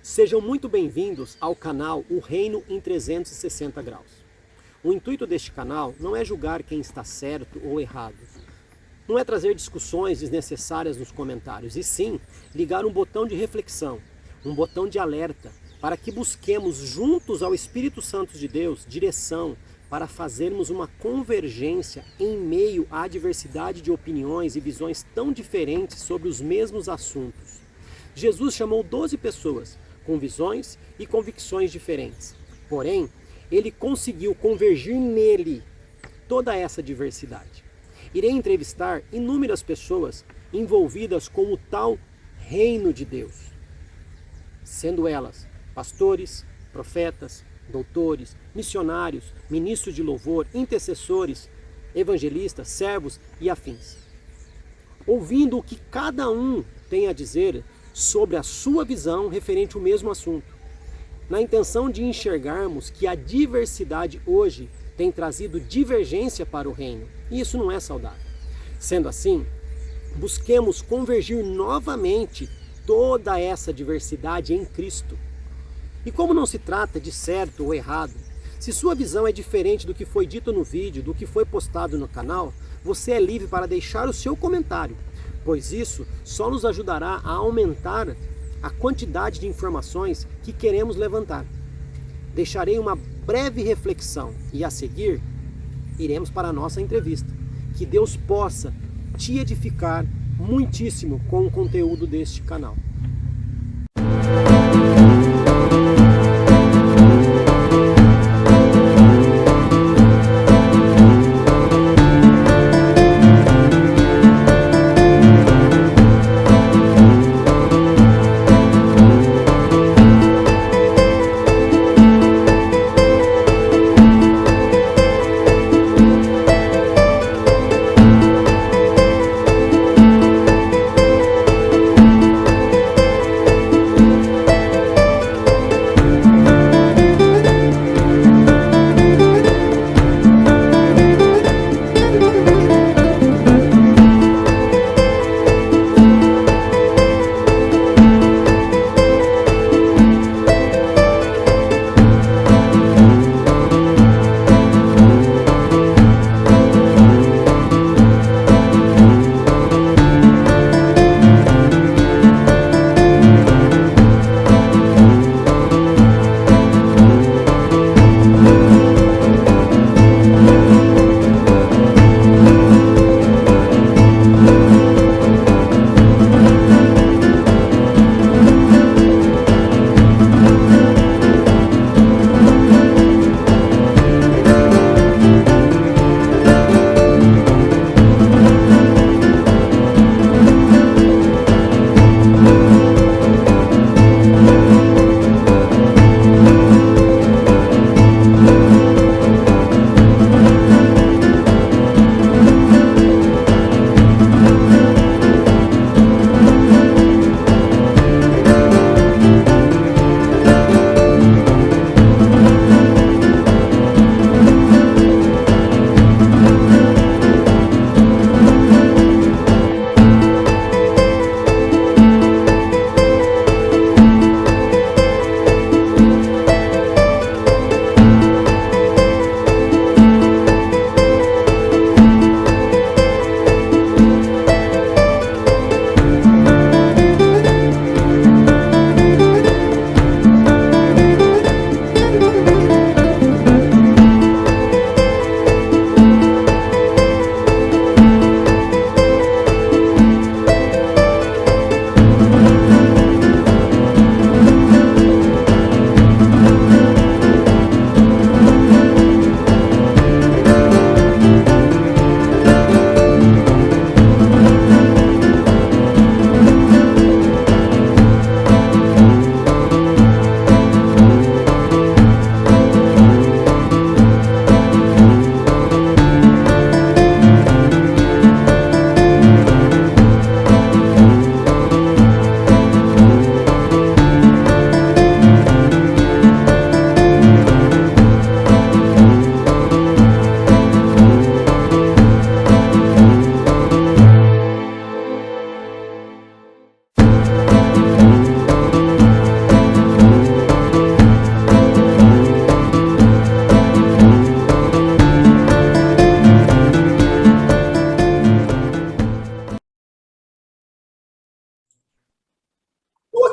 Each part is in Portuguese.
Sejam muito bem-vindos ao canal O Reino em 360 Graus. O intuito deste canal não é julgar quem está certo ou errado. Não é trazer discussões desnecessárias nos comentários, e sim ligar um botão de reflexão, um botão de alerta, para que busquemos juntos ao Espírito Santo de Deus direção para fazermos uma convergência em meio à diversidade de opiniões e visões tão diferentes sobre os mesmos assuntos. Jesus chamou 12 pessoas com visões e convicções diferentes. Porém, ele conseguiu convergir nele toda essa diversidade. Irei entrevistar inúmeras pessoas envolvidas com o tal reino de Deus, sendo elas pastores, profetas, doutores, missionários, ministros de louvor, intercessores, evangelistas, servos e afins. Ouvindo o que cada um tem a dizer sobre a sua visão referente ao mesmo assunto, na intenção de enxergarmos que a diversidade hoje tem trazido divergência para o reino, e isso não é saudável. Sendo assim, busquemos convergir novamente toda essa diversidade em Cristo. E como não se trata de certo ou errado, se sua visão é diferente do que foi dito no vídeo, do que foi postado no canal, você é livre para deixar o seu comentário, pois isso só nos ajudará a aumentar a quantidade de informações que queremos levantar. Deixarei uma breve reflexão e a seguir iremos para a nossa entrevista. Que Deus possa te edificar muitíssimo com o conteúdo deste canal.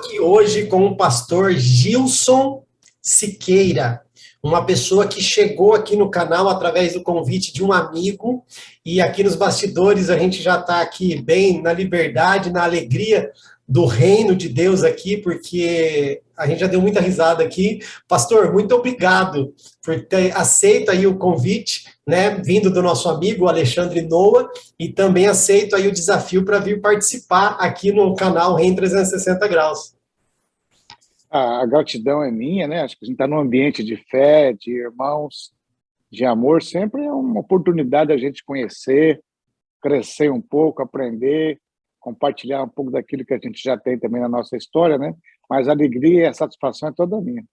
aqui hoje com o pastor Gilson Siqueira, uma pessoa que chegou aqui no canal através do convite de um amigo, e aqui nos bastidores a gente já está aqui bem na liberdade, na alegria do reino de Deus aqui, porque a gente já deu muita risada aqui. Pastor, muito obrigado por ter aceito aí o convite, né, vindo do nosso amigo Alexandre Noah, e também aceito aí o desafio para vir participar aqui no canal Reino 360 Graus. A gratidão é minha, né? Acho que a gente está num ambiente de fé, de irmãos, de amor. Sempre é uma oportunidade da gente conhecer, crescer um pouco, aprender, compartilhar um pouco daquilo que a gente já tem também na nossa história, né? Mas a alegria e a satisfação é toda minha.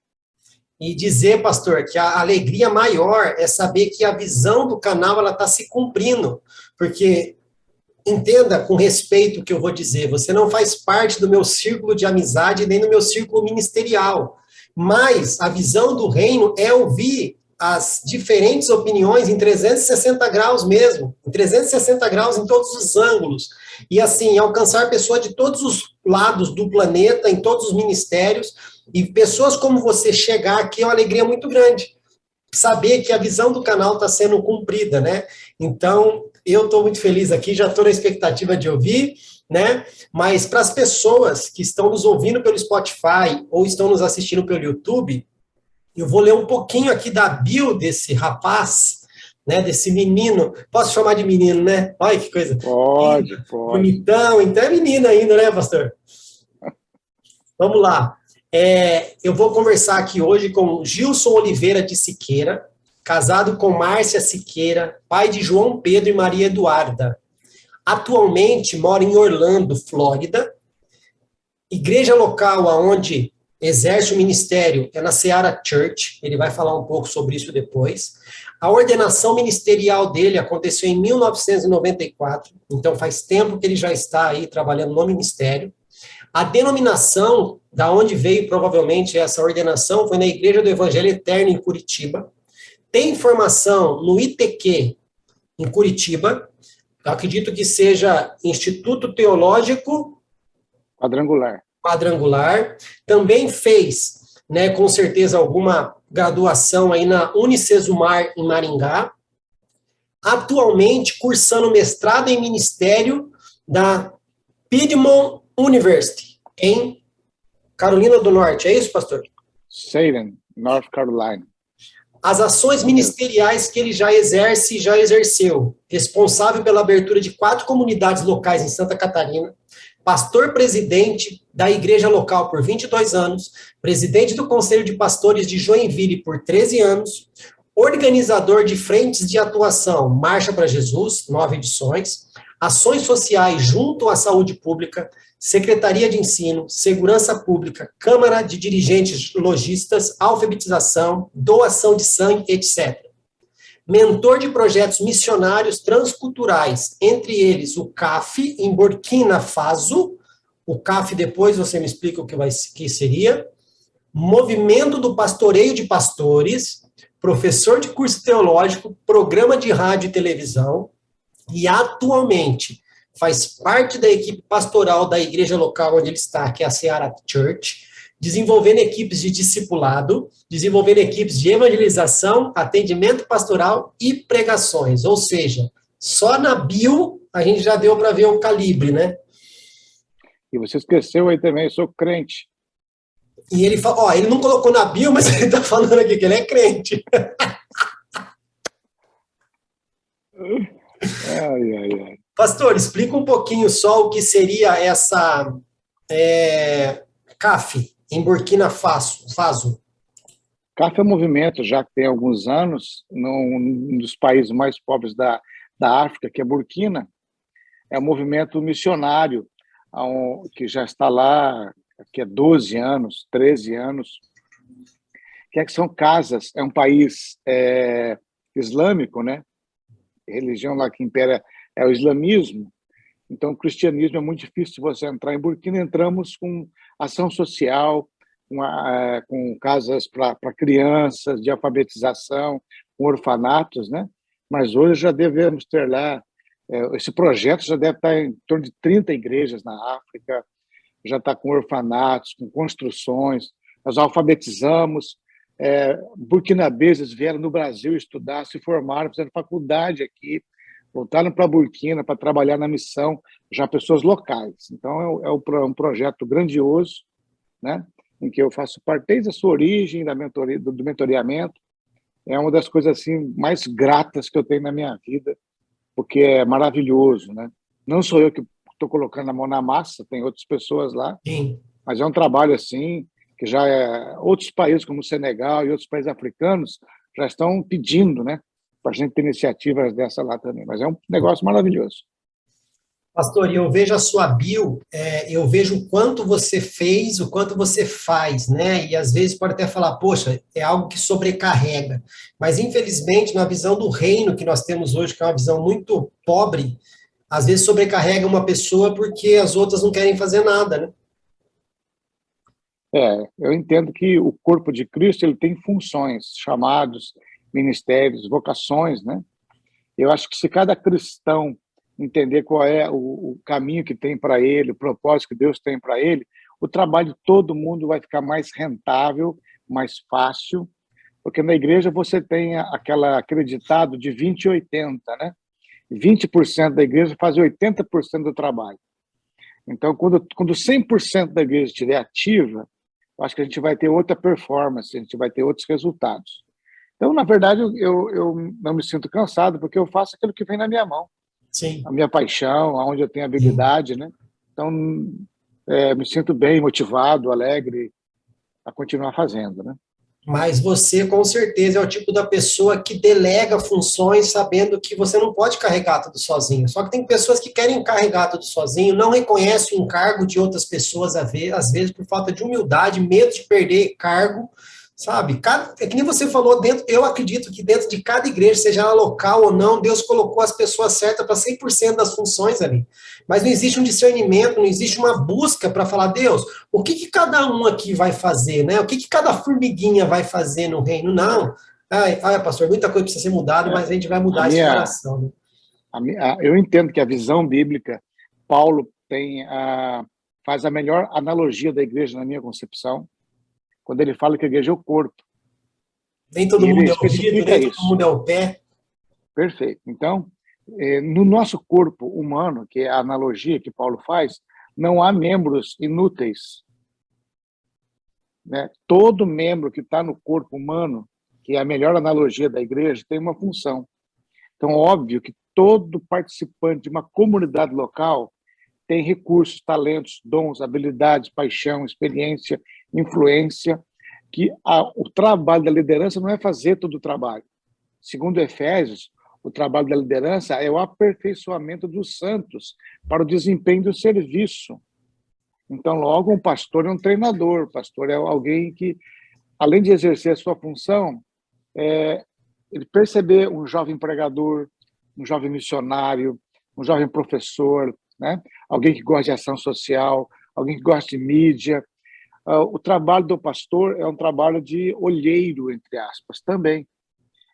E dizer, pastor, que a alegria maior é saber que a visão do canal ela está se cumprindo, porque entenda com respeito o que eu vou dizer, você não faz parte do meu círculo de amizade nem do meu círculo ministerial, mas a visão do reino é ouvir as diferentes opiniões em 360 graus mesmo, em 360 graus em todos os ângulos, e assim, alcançar pessoas de todos os lados do planeta, em todos os ministérios, e pessoas como você chegar aqui é uma alegria muito grande, saber que a visão do canal está sendo cumprida, né? Então, eu estou muito feliz aqui, já estou na expectativa de ouvir, né? Mas para as pessoas que estão nos ouvindo pelo Spotify ou estão nos assistindo pelo YouTube, eu vou ler um pouquinho aqui da bio desse rapaz, né? Desse menino. Posso chamar de menino, né? Olha que coisa. Pode. Bonitão. Então é menino ainda, né, pastor? Vamos lá. Eu vou conversar aqui hoje com Gilson Oliveira de Siqueira, casado com Márcia Siqueira, pai de João Pedro e Maria Eduarda. Atualmente mora em Orlando, Flórida. Igreja local onde exerce o ministério é na Seara Church, ele vai falar um pouco sobre isso depois. A ordenação ministerial dele aconteceu em 1994, então faz tempo que ele já está aí trabalhando no ministério. A denominação, da onde veio provavelmente essa ordenação, foi na Igreja do Evangelho Eterno, em Curitiba. Tem formação no ITQ, em Curitiba. Eu acredito que seja Instituto Teológico Quadrangular. Também fez, né, com certeza, alguma graduação aí na Unicesumar, em Maringá. Atualmente, cursando mestrado em ministério da Piedmont University, em Carolina do Norte. É isso, pastor? Salem, North Carolina. As ações ministeriais que ele já exerce e já exerceu. Responsável pela abertura de 4 comunidades locais em Santa Catarina. Pastor-presidente da igreja local por 22 anos. Presidente do Conselho de Pastores de Joinville por 13 anos. Organizador de frentes de atuação Marcha para Jesus, 9 edições. Ações sociais junto à saúde pública, Secretaria de Ensino, Segurança Pública, Câmara de Dirigentes Logistas, Alfabetização, Doação de Sangue, etc. Mentor de projetos missionários transculturais, entre eles o CAF, em Burkina Faso. O CAF, depois você me explica o que seria. Movimento do Pastoreio de Pastores, professor de curso teológico, programa de rádio e televisão, e atualmente faz parte da equipe pastoral da igreja local onde ele está, que é a Seara Church, desenvolvendo equipes de discipulado, desenvolvendo equipes de evangelização, atendimento pastoral e pregações. Ou seja, só na bio a gente já deu para ver o calibre, né? E você esqueceu aí também, eu sou crente. E ele fala, ele não colocou na bio, mas ele está falando aqui que ele é crente. Ai. Pastor, explica um pouquinho só o que seria essa CAF em Burkina Faso. CAF é um movimento, já que tem alguns anos, num dos países mais pobres da África, que é Burkina. É um movimento missionário, que já está lá há 12 anos, 13 anos, que são casas, é um país islâmico, né? A religião lá que impera é o islamismo, então o cristianismo é muito difícil você entrar. Em Burkina entramos com ação social, com casas para crianças, de alfabetização, com orfanatos, né? Mas hoje já devemos ter lá, esse projeto já deve estar em torno de 30 igrejas na África, já está com orfanatos, com construções, nós alfabetizamos, burkinabeses vieram no Brasil estudar, se formaram, fizeram faculdade aqui, voltaram para Burkina para trabalhar na missão, já pessoas locais. Então, um projeto grandioso, né, em que eu faço parte desde a sua origem, do mentoreamento. É uma das coisas assim, mais gratas que eu tenho na minha vida, porque é maravilhoso, né? Não sou eu que estou colocando a mão na massa, tem outras pessoas lá, Sim. mas é um trabalho assim, que já outros países, como o Senegal e outros países africanos, já estão pedindo, né, para a gente ter iniciativas dessa lá também. Mas é um negócio maravilhoso. Pastor, eu vejo a sua bio, eu vejo o quanto você fez, o quanto você faz, né? E às vezes pode até falar, poxa, é algo que sobrecarrega. Mas infelizmente, na visão do reino que nós temos hoje, que é uma visão muito pobre, às vezes sobrecarrega uma pessoa porque as outras não querem fazer nada, né? Eu entendo que o corpo de Cristo ele tem funções, chamados, ministérios, vocações, né? Eu acho que se cada cristão entender qual é o caminho que tem para ele, o propósito que Deus tem para ele, o trabalho de todo mundo vai ficar mais rentável, mais fácil, porque na igreja você tem aquele ditado de 20 e 80, né? 20% da igreja faz 80% do trabalho. Então, quando 100% da igreja estiver ativa, eu acho que a gente vai ter outra performance, a gente vai ter outros resultados. Então, na verdade, eu não me sinto cansado, porque eu faço aquilo que vem na minha mão. Sim. A minha paixão, onde eu tenho habilidade, né? Então, me sinto bem, motivado, alegre a continuar fazendo, né? Mas você, com certeza, é o tipo da pessoa que delega funções sabendo que você não pode carregar tudo sozinho. Só que tem pessoas que querem carregar tudo sozinho, não reconhecem o encargo de outras pessoas, às vezes por falta de humildade, medo de perder cargo, sabe? É que nem você falou, eu acredito que dentro de cada igreja, seja ela local ou não, Deus colocou as pessoas certas para 100% das funções ali. Mas não existe um discernimento, não existe uma busca para falar, Deus, o que cada um aqui vai fazer, né? O que cada formiguinha vai fazer no reino? Não. Pastor, muita coisa precisa ser mudada, mas a gente vai mudar esse coração. Né? Eu entendo que a visão bíblica, Paulo faz a melhor analogia da igreja na minha concepção, quando ele fala que a igreja é o corpo. Nem todo mundo é o ouvido, nem todo mundo é o pé. Perfeito. Então, no nosso corpo humano, que é a analogia que Paulo faz, não há membros inúteis. Né? Todo membro que está no corpo humano, que é a melhor analogia da igreja, tem uma função. Então, óbvio que todo participante de uma comunidade local tem recursos, talentos, dons, habilidades, paixão, experiência, influência, que o trabalho da liderança não é fazer todo o trabalho. Segundo Efésios, o trabalho da liderança é o aperfeiçoamento dos santos para o desempenho do serviço. Então, logo, um pastor é um treinador, o pastor é alguém que, além de exercer a sua função, ele perceber um jovem pregador, um jovem missionário, um jovem professor, né? Alguém que gosta de ação social, alguém que gosta de mídia. O trabalho do pastor é um trabalho de olheiro, entre aspas, também.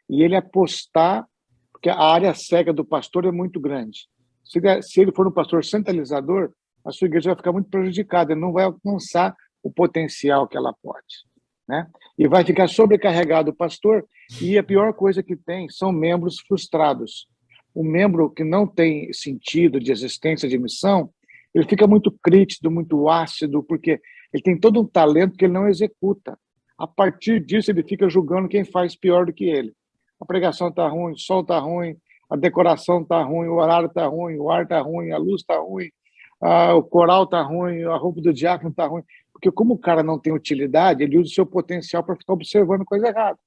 E ele apostar, porque a área cega do pastor é muito grande. Se ele for um pastor centralizador, a sua igreja vai ficar muito prejudicada, ele não vai alcançar o potencial que ela pode. Né? E vai ficar sobrecarregado o pastor, e a pior coisa que tem são membros frustrados. O membro que não tem sentido de existência, de missão, ele fica muito crítico, muito ácido, porque ele tem todo um talento que ele não executa. A partir disso, ele fica julgando quem faz pior do que ele. A pregação está ruim, o sol está ruim, a decoração está ruim, o horário está ruim, o ar está ruim, a luz está ruim, o coral está ruim, a roupa do diácono está ruim. Porque como o cara não tem utilidade, ele usa o seu potencial para ficar observando coisa errada.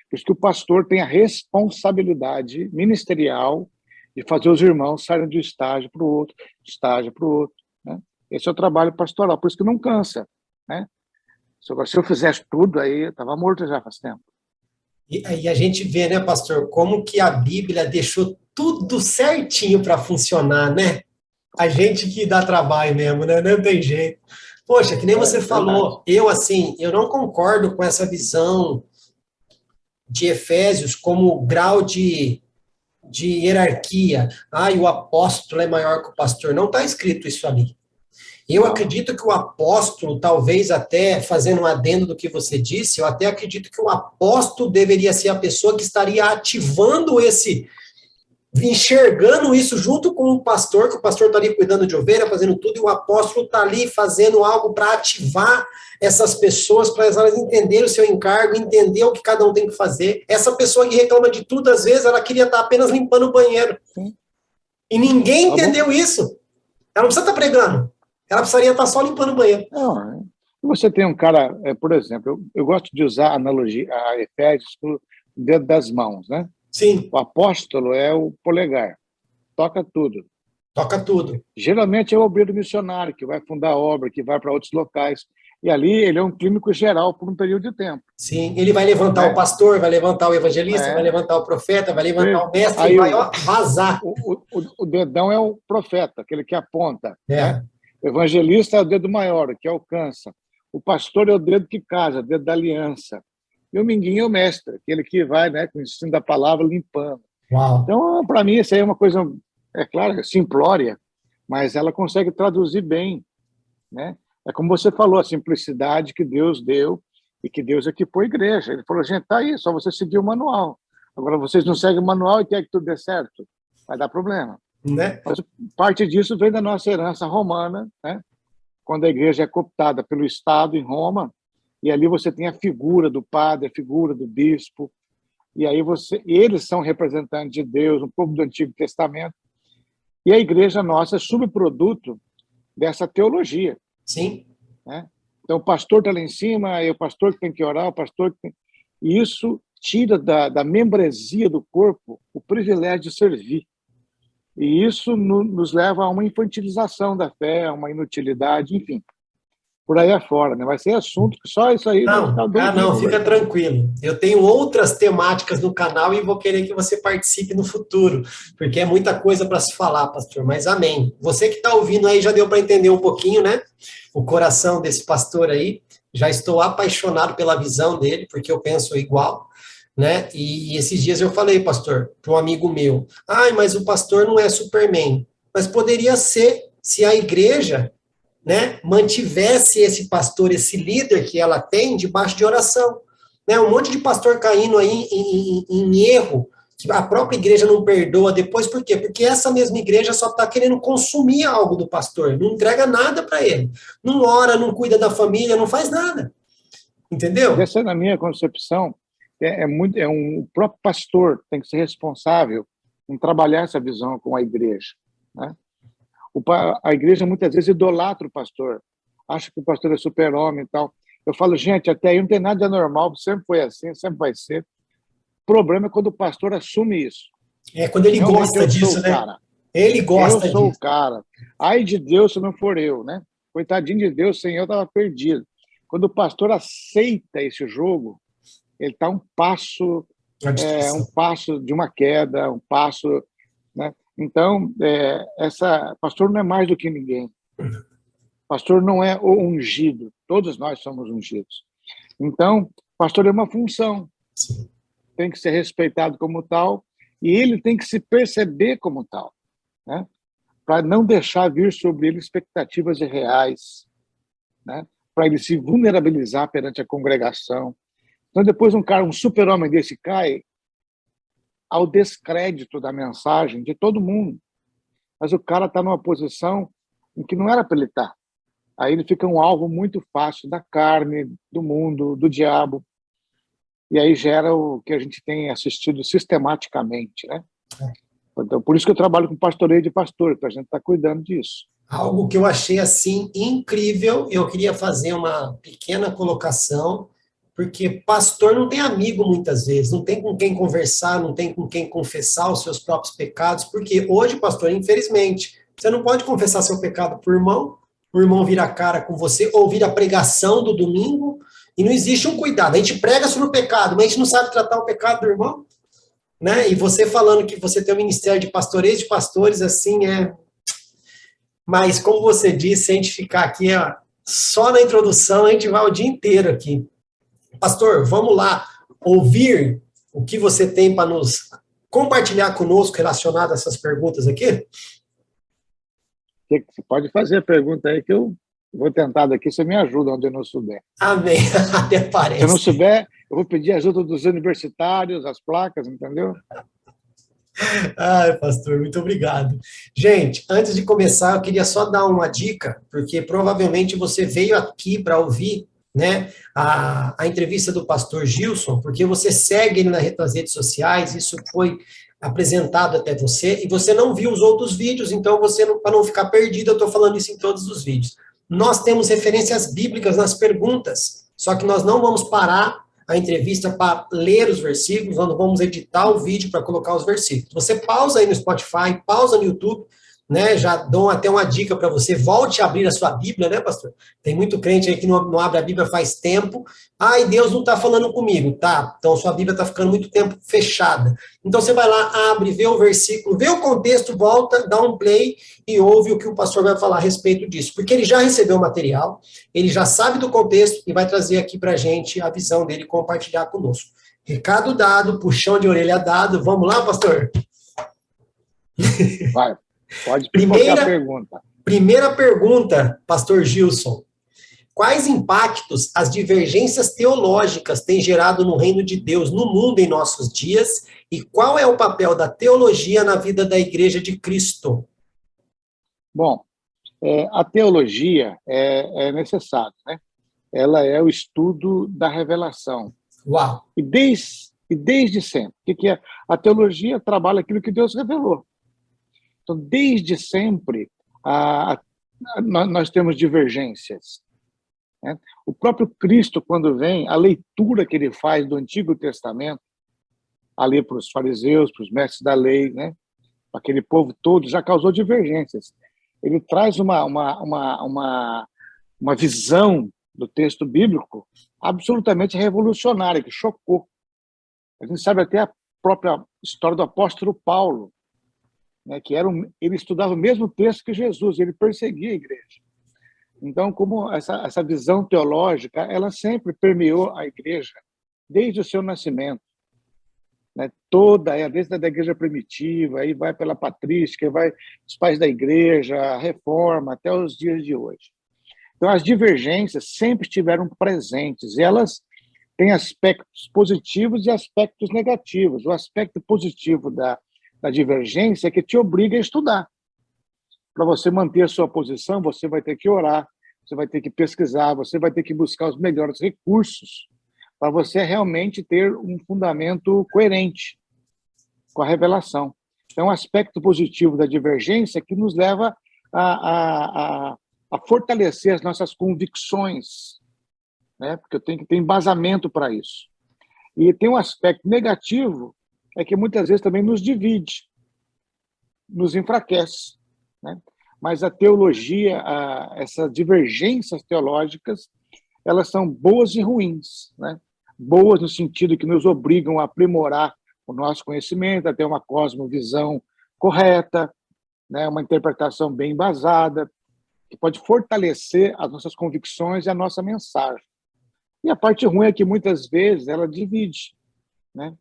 Por isso que o pastor tem a responsabilidade ministerial de fazer os irmãos saírem de um estágio para o outro, estágio para o outro. Né? Esse é o trabalho pastoral, por isso que não cansa. Né? Se eu fizesse tudo, aí eu estava morto já faz tempo. E a gente vê, né, pastor, como que a Bíblia deixou tudo certinho para funcionar, né? A gente que dá trabalho mesmo, né? Não tem jeito. Poxa, que nem você falou, eu não concordo com essa visão de Efésios como grau de hierarquia. O apóstolo é maior que o pastor. Não está escrito isso ali. Eu acredito que o apóstolo, talvez até fazendo um adendo do que você disse, eu até acredito que o apóstolo deveria ser a pessoa que estaria ativando enxergando isso junto com o pastor, que o pastor está ali cuidando de ovelha, fazendo tudo, e o apóstolo está ali fazendo algo para ativar essas pessoas, para elas entenderem o seu encargo, entender o que cada um tem que fazer. Essa pessoa que reclama de tudo, às vezes, ela queria estar apenas limpando o banheiro. Sim. E ninguém Tá entendeu isso. Ela não precisa estar pregando. Ela precisaria estar só limpando o banheiro. Não, você tem um cara, por exemplo, eu gosto de usar a analogia, a Efésios, o dedo das mãos, né? Sim. O apóstolo é o polegar, toca tudo. Toca tudo. Geralmente é o obreiro missionário, que vai fundar a obra, que vai para outros locais. E ali ele é um clínico geral por um período de tempo. Sim, ele vai levantar o pastor, vai levantar o evangelista, vai levantar o profeta, vai levantar o mestre aí e vai vazar. O dedão é o profeta, aquele que aponta. É. Né? O evangelista é o dedo maior, que alcança. O pastor é o dedo que casa, o dedo da aliança. E o minguinho é o mestre, aquele que vai, né, com o ensino da palavra, limpando. Uau. Então, para mim, isso aí é uma coisa, é claro, simplória, mas ela consegue traduzir bem, né? É como você falou, a simplicidade que Deus deu e que Deus equipou a igreja. Ele falou, gente, tá aí, só você seguir o manual. Agora, vocês não seguem o manual e querem que tudo dê certo. Vai dar problema. Né? Mas parte disso vem da nossa herança romana, né? Quando a igreja é cooptada pelo Estado em Roma, e ali você tem a figura do padre, a figura do bispo, e aí eles são representantes de Deus, um povo do Antigo Testamento, e a igreja nossa é subproduto dessa teologia. Sim. Né? Então, o pastor está lá em cima, é o pastor que tem que orar, o pastor que tem... E isso tira da membresia do corpo o privilégio de servir. E isso nos leva a uma infantilização da fé, a uma inutilidade, enfim. Por aí afora, né? Vai ser assunto que só isso aí... Não, fica tranquilo. Eu tenho outras temáticas no canal e vou querer que você participe no futuro, porque é muita coisa para se falar, pastor, mas amém. Você que está ouvindo aí já deu para entender um pouquinho, né? O coração desse pastor aí. Já estou apaixonado pela visão dele, porque eu penso igual, né? E esses dias eu falei, pastor, para um amigo meu, mas o pastor não é Superman. Mas poderia ser se a igreja, né, mantivesse esse pastor, esse líder que ela tem, debaixo de oração. Né? Um monte de pastor caindo aí em erro, que a própria igreja não perdoa depois, por quê? Porque essa mesma igreja só está querendo consumir algo do pastor, não entrega nada para ele. Não ora, não cuida da família, não faz nada. Entendeu? Essa, na minha concepção, o próprio pastor tem que ser responsável em trabalhar essa visão com a igreja, né? A igreja muitas vezes idolatra o pastor, acha que o pastor é super-homem e tal. Eu falo, gente, até aí não tem nada de anormal, sempre foi assim, sempre vai ser. O problema é quando o pastor assume isso. É quando ele realmente gosta disso, né? Cara. Ele gosta disso. Eu sou o cara. Ai de Deus se não for eu, né? Coitadinho de Deus, sem eu estava perdido. Quando o pastor aceita esse jogo, ele está um passo de uma queda, um passo, né? Então, pastor não é mais do que ninguém. Pastor não é o ungido. Todos nós somos ungidos. Então, pastor é uma função. Sim. Tem que ser respeitado como tal e ele tem que se perceber como tal, né? Para não deixar vir sobre ele expectativas irreais, né? Para ele se vulnerabilizar perante a congregação. Então, depois um super-homem desse cai ao descrédito da mensagem de todo mundo. Mas o cara está numa posição em que não era para ele estar. Aí ele fica um alvo muito fácil da carne, do mundo, do diabo. E aí gera o que a gente tem assistido sistematicamente, né? Então, por isso que eu trabalho com pastoreio de pastor, para a gente estar cuidando disso. Algo que eu achei, assim, incrível, eu queria fazer uma pequena colocação, porque pastor não tem amigo muitas vezes, não tem com quem conversar, não tem com quem confessar os seus próprios pecados, porque hoje, pastor, infelizmente, você não pode confessar seu pecado para o irmão vira a cara com você, ouvir a pregação do domingo, e não existe um cuidado. A gente prega sobre o pecado, mas a gente não sabe tratar o pecado do irmão, né? E você falando que você tem um ministério de pastoreio de pastores, assim, Mas, como você disse, se a gente ficar aqui só na introdução, a gente vai o dia inteiro aqui. Pastor, vamos lá ouvir o que você tem para nos compartilhar conosco relacionado a essas perguntas aqui? Você pode fazer a pergunta aí que eu vou tentar daqui, você me ajuda onde eu não souber. Amém. Até Se eu não parece. souber, eu vou pedir ajuda dos universitários, as placas, entendeu? Ai, pastor, muito obrigado. Gente, antes de começar, eu queria só dar uma dica, porque provavelmente você veio aqui para ouvir, né, a entrevista do pastor Gilson, porque você segue ele nas redes sociais, isso foi apresentado até você, e você não viu os outros vídeos, então você, para não ficar perdido, eu estou falando isso em todos os vídeos. Nós temos referências bíblicas nas perguntas, só que nós não vamos parar a entrevista para ler os versículos, nós não vamos editar o vídeo para colocar os versículos. Você pausa aí no Spotify, pausa no YouTube, né? Já dou até uma dica para você, volte a abrir a sua Bíblia, né, pastor? Tem muito crente aí que não abre a Bíblia faz tempo. Ai, Deus não está falando comigo, tá? Então sua Bíblia está ficando muito tempo fechada. Então você vai lá, abre, vê o versículo, vê o contexto, volta, dá um play e ouve o que o pastor vai falar a respeito disso. Porque ele já recebeu o material, ele já sabe do contexto e vai trazer aqui para a gente a visão dele, compartilhar conosco. Recado dado, puxão de orelha dado. Vamos lá, pastor? Vai, pode colocar a pergunta. Primeira pergunta, pastor Gilson. Quais impactos as divergências teológicas têm gerado no reino de Deus, no mundo em nossos dias? E qual é o papel da teologia na vida da Igreja de Cristo? Bom, a teologia é necessária, né? Ela é o estudo da revelação. Uau! E desde sempre. O que é? A teologia trabalha aquilo que Deus revelou. Então, desde sempre, nós temos divergências. Né? O próprio Cristo, quando vem, a leitura que ele faz do Antigo Testamento, ali para os fariseus, para os mestres da lei, né? Para aquele povo todo, já causou divergências. Ele traz uma visão do texto bíblico absolutamente revolucionária, que chocou. A gente sabe até a própria história do apóstolo Paulo, né, que ele estudava o mesmo texto que Jesus, ele perseguia a igreja. Então, como essa visão teológica, ela sempre permeou a igreja, desde o seu nascimento. Né, desde a igreja primitiva, aí vai pela patrística, vai os pais da igreja, a reforma, até os dias de hoje. Então, as divergências sempre estiveram presentes, e elas têm aspectos positivos e aspectos negativos. O aspecto positivo da divergência é que te obriga a estudar. Para você manter a sua posição, você vai ter que orar, você vai ter que pesquisar, você vai ter que buscar os melhores recursos para você realmente ter um fundamento coerente com a revelação. Então, um aspecto positivo da divergência é que nos leva a fortalecer as nossas convicções, né? Porque eu tenho que ter embasamento para isso. E tem um aspecto negativo, é que muitas vezes também nos divide, nos enfraquece, né? Mas a teologia, essas divergências teológicas, elas são boas e ruins, né? Boas no sentido que nos obrigam a aprimorar o nosso conhecimento, a ter uma cosmovisão correta, né? Uma interpretação bem embasada, que pode fortalecer as nossas convicções e a nossa mensagem. E a parte ruim é que muitas vezes ela divide, né?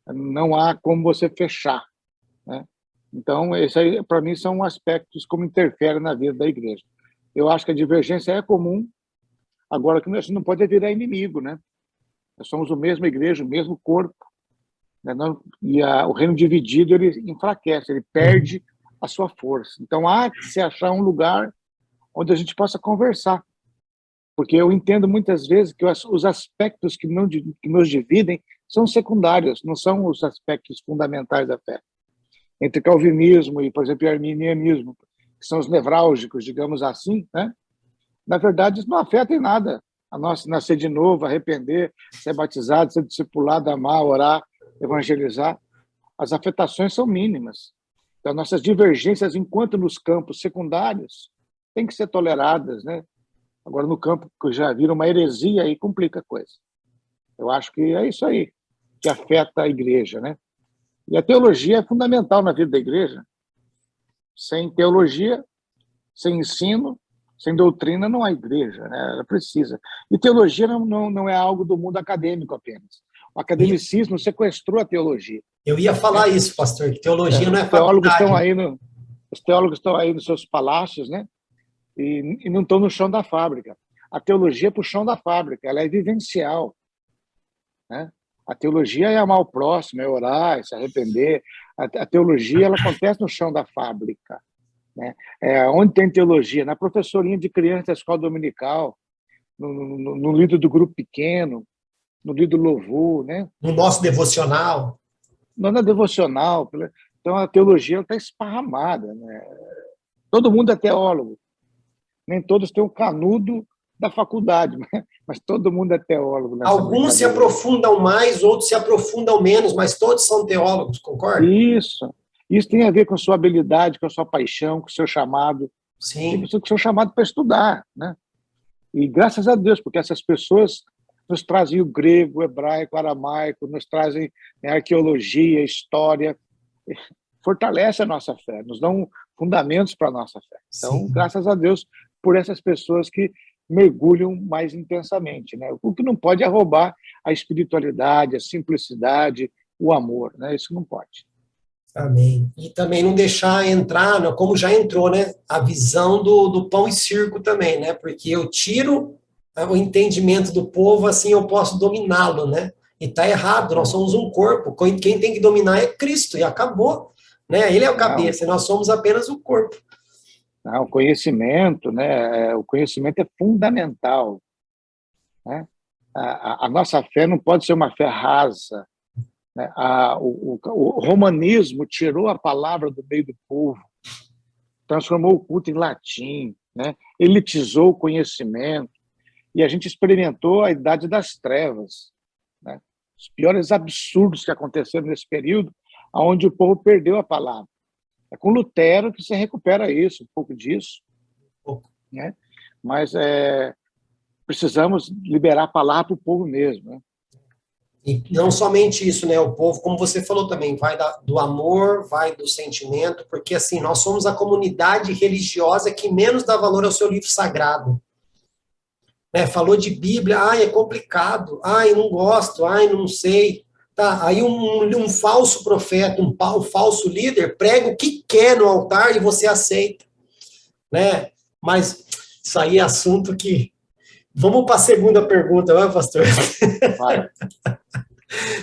Não há como você fechar, né? Então, esse aí, para mim, são aspectos como interferem na vida da igreja. Eu acho que a divergência é comum, agora que a gente não pode virar inimigo, né? Nós somos a mesma igreja, o mesmo corpo, né? O reino dividido, ele enfraquece, ele perde a sua força. Então, há que se achar um lugar onde a gente possa conversar. Porque eu entendo muitas vezes que os aspectos que nos dividem são secundários, não são os aspectos fundamentais da fé. Entre calvinismo e, por exemplo, arminianismo, que são os nevrálgicos, digamos assim, né? Na verdade, isso não afeta em nada a nossa nascer de novo, arrepender, ser batizado, ser discipulado, amar, orar, evangelizar. As afetações são mínimas. Então, nossas divergências, enquanto nos campos secundários, têm que ser toleradas, né? Agora, no campo que já vira uma heresia, aí complica a coisa. Eu acho que é isso aí que afeta a igreja, né? E a teologia é fundamental na vida da igreja. Sem teologia, sem ensino, sem doutrina, não há igreja, né? Ela precisa. E teologia não é algo do mundo acadêmico apenas. O academicismo sequestrou a teologia. Eu ia falar isso, pastor, que teologia não é Os teólogos faculdade. estão aí Os teólogos estão aí nos seus palácios, né? E não estão no chão da fábrica. A teologia é para o chão da fábrica, ela é vivencial, né? A teologia é amar o próximo, é orar, é se arrepender. A teologia ela acontece no chão da fábrica, né? Onde tem teologia? Na professorinha de criança da escola dominical, no líder do grupo pequeno, no líder do louvor, né? No nosso devocional. Na devocional. Então, a teologia está esparramada, né? Todo mundo é teólogo. Nem todos têm o canudo da faculdade, mas todo mundo é teólogo. Alguns se aprofundam mais, outros se aprofundam menos, mas todos são teólogos, concorda? Isso tem a ver com a sua habilidade, com a sua paixão, com o seu chamado. Sim. Com o seu chamado para estudar, né? E graças a Deus, porque essas pessoas nos trazem o grego, o hebraico, o aramaico, nos trazem arqueologia, história, fortalece a nossa fé, nos dão fundamentos para a nossa fé. Então, sim, graças a Deus por essas pessoas que mergulham mais intensamente, né? O que não pode é roubar a espiritualidade, a simplicidade, o amor, né? Isso não pode. Amém. E também não deixar entrar, como já entrou, né? A visão do pão e circo também, né? Porque eu tiro o entendimento do povo, assim eu posso dominá-lo, né? E está errado, nós somos um corpo. Quem tem que dominar é Cristo, e acabou. Né? Ele é o cabeça, e nós somos apenas o corpo. O conhecimento, né? O conhecimento é fundamental, né? A nossa fé não pode ser uma fé rasa, né? O romanismo tirou a palavra do meio do povo, transformou o culto em latim, né? Elitizou o conhecimento, e a gente experimentou a idade das trevas, né? Os piores absurdos que aconteceram nesse período, onde o povo perdeu a palavra. É com Lutero que se recupera isso, um pouco disso, né? Mas precisamos liberar a palavra para o povo mesmo, né? E não somente isso, né? O povo, como você falou também, vai do amor, vai do sentimento, porque assim, nós somos a comunidade religiosa que menos dá valor ao seu livro sagrado. Falou de Bíblia, é complicado, não gosto, não sei. Tá, aí um falso profeta, um falso líder prega o que quer no altar e você aceita, né? Mas isso aí é assunto que... Vamos para a segunda pergunta, vai, pastor? Vai.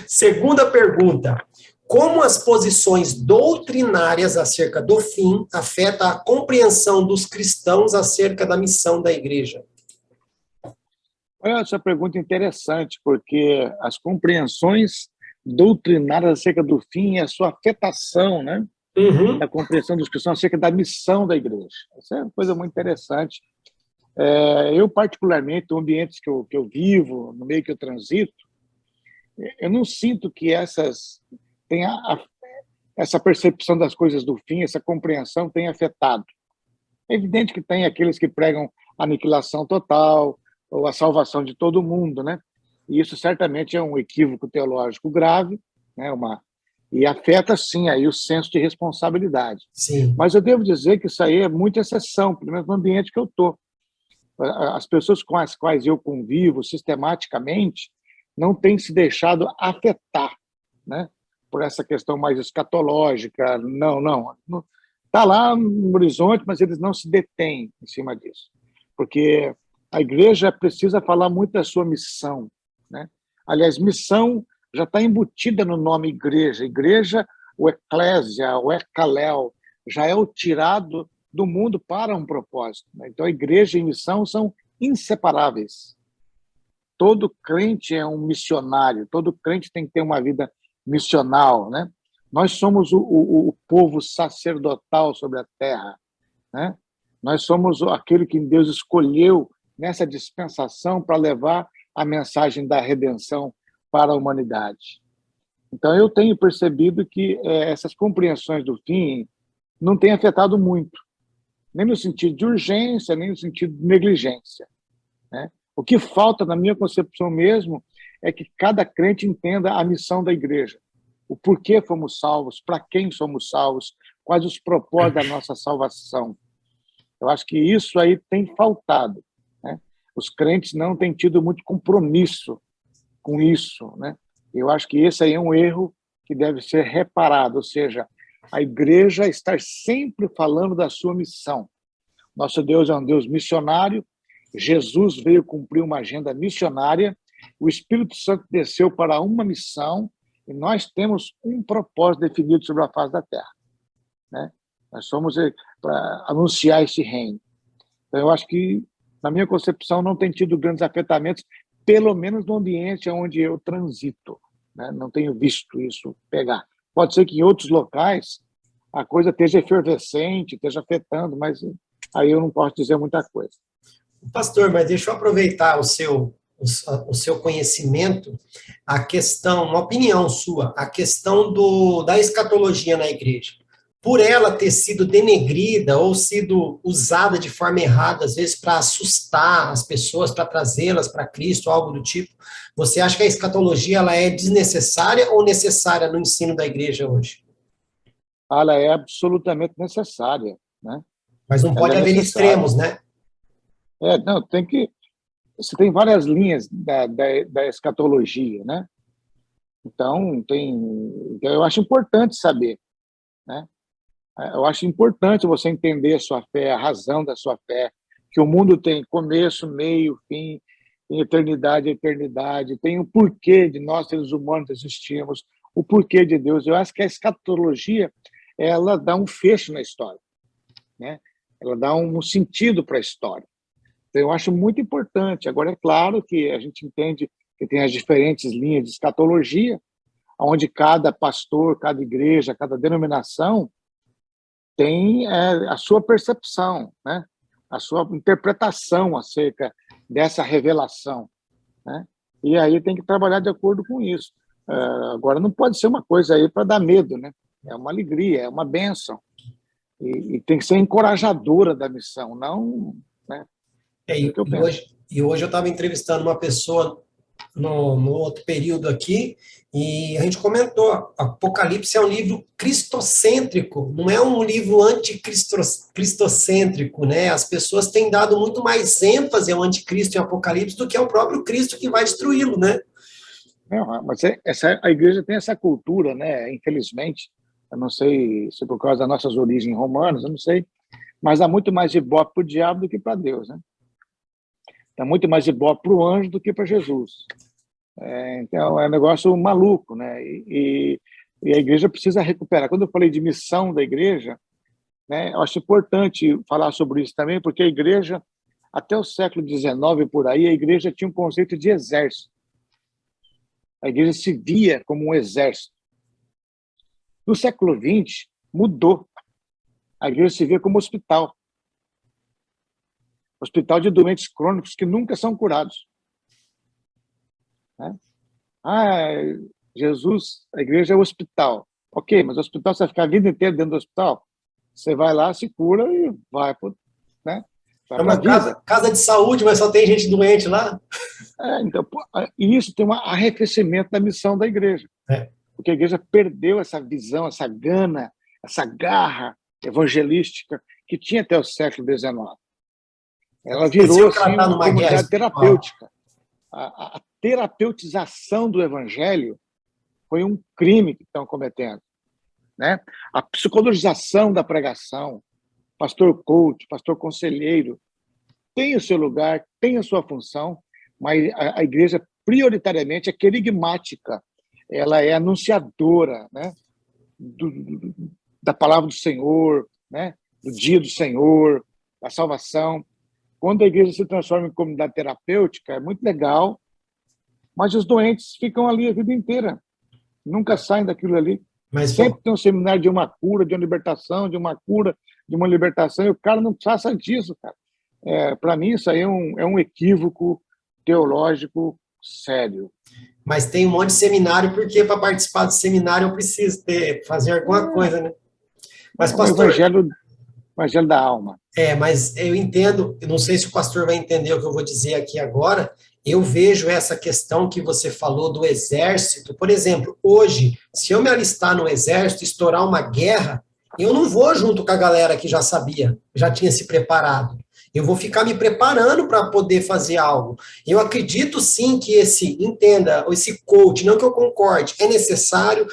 Segunda pergunta. Como as posições doutrinárias acerca do fim afetam a compreensão dos cristãos acerca da missão da igreja? Olha, essa pergunta é interessante, porque as compreensões doutrinárias acerca do fim e a sua afetação, né? Da compreensão dos cristãos acerca da missão da igreja. Essa é uma coisa muito interessante. Eu, particularmente, em ambientes que eu vivo, no meio que eu transito, eu não sinto que essa percepção das coisas do fim, essa compreensão tenha afetado. É evidente que tem aqueles que pregam a aniquilação total, ou a salvação de todo mundo, né? E isso certamente é um equívoco teológico grave, né? E afeta, sim, aí o senso de responsabilidade. Sim. Mas eu devo dizer que isso aí é muita exceção, pelo menos no ambiente que eu estou. As pessoas com as quais eu convivo sistematicamente não têm se deixado afetar, né? Por essa questão mais escatológica. Não. Está lá no horizonte, mas eles não se detêm em cima disso. Porque a igreja precisa falar muito da sua missão, né? Aliás, missão já está embutida no nome igreja. Igreja, o eclésia, o ekaléu, já é o tirado do mundo para um propósito, né? Então, a igreja e missão são inseparáveis. Todo crente é um missionário, todo crente tem que ter uma vida missional, né? Nós somos o povo sacerdotal sobre a terra, né? Nós somos aquele que Deus escolheu nessa dispensação para levar a mensagem da redenção para a humanidade. Então, eu tenho percebido que essas compreensões do fim não têm afetado muito, nem no sentido de urgência, nem no sentido de negligência, né? O que falta, na minha concepção mesmo, é que cada crente entenda a missão da igreja, o porquê fomos salvos, para quem somos salvos, quais os propósitos da nossa salvação. Eu acho que isso aí tem faltado, né? Os crentes não têm tido muito compromisso com isso, né? Eu acho que esse aí é um erro que deve ser reparado, ou seja, a igreja estar sempre falando da sua missão. Nosso Deus é um Deus missionário, Jesus veio cumprir uma agenda missionária, o Espírito Santo desceu para uma missão e nós temos um propósito definido sobre a face da terra, né? Nós somos para anunciar esse reino. Então, eu acho que, na minha concepção, não tem tido grandes afetamentos, pelo menos no ambiente onde eu transito, né? Não tenho visto isso pegar. Pode ser que em outros locais a coisa esteja efervescente, esteja afetando, mas aí eu não posso dizer muita coisa. Pastor, mas deixa eu aproveitar o seu conhecimento, a questão, uma opinião sua, a questão da escatologia na igreja. Por ela ter sido denegrida ou sido usada de forma errada, às vezes para assustar as pessoas, para trazê-las para Cristo, algo do tipo, você acha que a escatologia ela é desnecessária ou necessária no ensino da igreja hoje? Ela é absolutamente necessária, né? Mas não pode haver extremos, né? Não, você tem várias linhas da escatologia, né? Então, eu acho importante saber, né? Eu acho importante você entender a sua fé, a razão da sua fé, que o mundo tem começo, meio, fim, tem eternidade, eternidade, tem o porquê de nós, seres humanos, existirmos, o porquê de Deus. Eu acho que a escatologia, ela dá um fecho na história, né? Ela dá um sentido para a história. Então, eu acho muito importante. Agora, é claro que a gente entende que tem as diferentes linhas de escatologia, onde cada pastor, cada igreja, cada denominação tem a sua percepção, né? A sua interpretação acerca dessa revelação, né? E aí tem que trabalhar de acordo com isso. Agora, não pode ser uma coisa aí para dar medo, né? É uma alegria, é uma bênção. E tem que ser encorajadora da missão, não... Né? E hoje eu estava entrevistando uma pessoa no outro período aqui, e a gente comentou, Apocalipse é um livro cristocêntrico, não é um livro anticristocêntrico, né? As pessoas têm dado muito mais ênfase ao anticristo em Apocalipse do que ao próprio Cristo que vai destruí-lo, né? Mas a igreja tem essa cultura, né? Infelizmente, eu não sei se por causa das nossas origens romanas, eu não sei, mas há muito mais ibope para o diabo do que para Deus, né? Dá muito mais ibope para o anjo do que para Jesus. Então, é um negócio maluco, né? E a igreja precisa recuperar. Quando eu falei de missão da igreja, né, eu acho importante falar sobre isso também, porque a igreja, até o século XIX, por aí, a igreja tinha um conceito de exército. A igreja se via como um exército. No século XX, mudou. A igreja se vê como hospital. Hospital de doentes crônicos que nunca são curados. Né? Jesus, a igreja é o hospital. Ok, mas o hospital você vai ficar a vida inteira dentro do hospital? Você vai lá, se cura e vai para, né? É uma casa de saúde, mas só tem gente doente lá? Então, e isso tem um arrefecimento da missão da igreja. Porque a igreja perdeu essa visão, essa gana, essa garra evangelística que tinha até o século XIX. Ela virou assim, uma comunidade terapêutica. A terapeutização do evangelho foi um crime que estão cometendo, né? A psicologização da pregação, pastor coach, pastor conselheiro, tem o seu lugar, tem a sua função, mas a igreja prioritariamente é querigmática, ela é anunciadora, né? Da palavra do Senhor, né? Do dia do Senhor, da salvação. Quando a igreja se transforma em comunidade terapêutica, é muito legal, mas os doentes ficam ali a vida inteira, nunca saem daquilo ali. Mas sempre tem um seminário de uma cura, de uma libertação, de uma cura, de uma libertação, e o cara não passa disso, cara. Para mim, isso aí é um equívoco teológico sério. Mas tem um monte de seminário, porque para participar do seminário eu preciso fazer alguma coisa, né? Mas, pastor... O evangelho da alma. Mas eu entendo, eu não sei se o pastor vai entender o que eu vou dizer aqui agora, eu vejo essa questão que você falou do exército. Por exemplo, hoje, se eu me alistar no exército, estourar uma guerra, eu não vou junto com a galera que já sabia, já tinha se preparado. Eu vou ficar me preparando para poder fazer algo. Eu acredito sim que esse coach, não que eu concorde, é necessário,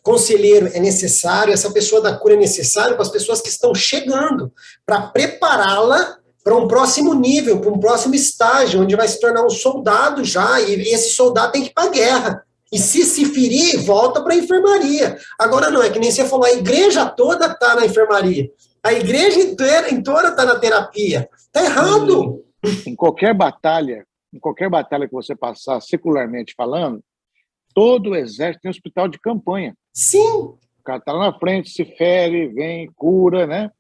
conselheiro é necessário, essa pessoa da cura é necessário para as pessoas que estão chegando, para prepará-la para um próximo nível, para um próximo estágio, onde vai se tornar um soldado já, e esse soldado tem que ir para a guerra. E se ferir, volta para a enfermaria. Agora não, é que nem você falou, a igreja toda está na enfermaria. A igreja inteira está na terapia. Está errado. Em qualquer batalha que você passar, secularmente falando, todo o exército tem hospital de campanha. Sim. O cara está lá na frente, se fere, vem, cura, né?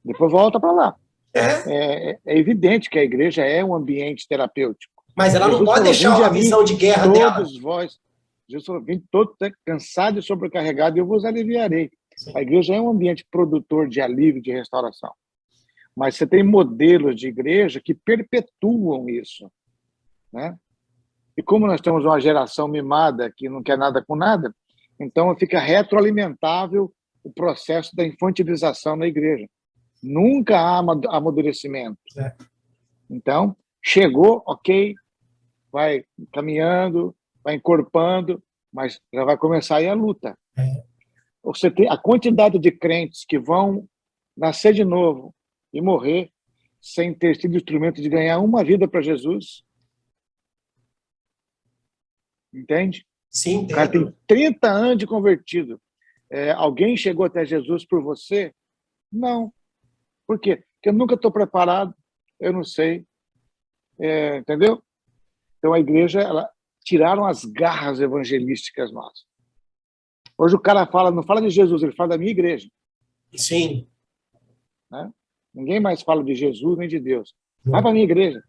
Depois volta para lá. É evidente que a igreja é um ambiente terapêutico. Mas ela não pode deixar a visão de guerra dela. Todos vós, Jesus falou, vim todo cansado e sobrecarregado, e eu vos aliviarei. Sim. A igreja é um ambiente produtor de alívio, de restauração. Mas você tem modelos de igreja que perpetuam isso, né? E como nós temos uma geração mimada que não quer nada com nada, então fica retroalimentável o processo da infantilização na igreja. Nunca há amadurecimento. Então, chegou, ok, vai caminhando, vai encorpando, mas já vai começar aí a luta. Você tem a quantidade de crentes que vão nascer de novo e morrer sem ter sido instrumento de ganhar uma vida para Jesus. Entende? Sim, entendo. O cara tem 30 anos de convertido. Alguém chegou até Jesus por você? Não. Por quê? Porque eu nunca estou preparado, eu não sei. Entendeu? Então a igreja, tiraram as garras evangelísticas nossas. Hoje o cara não fala de Jesus, ele fala da minha igreja. Sim. Né? Ninguém mais fala de Jesus nem de Deus. Vai para a minha igreja.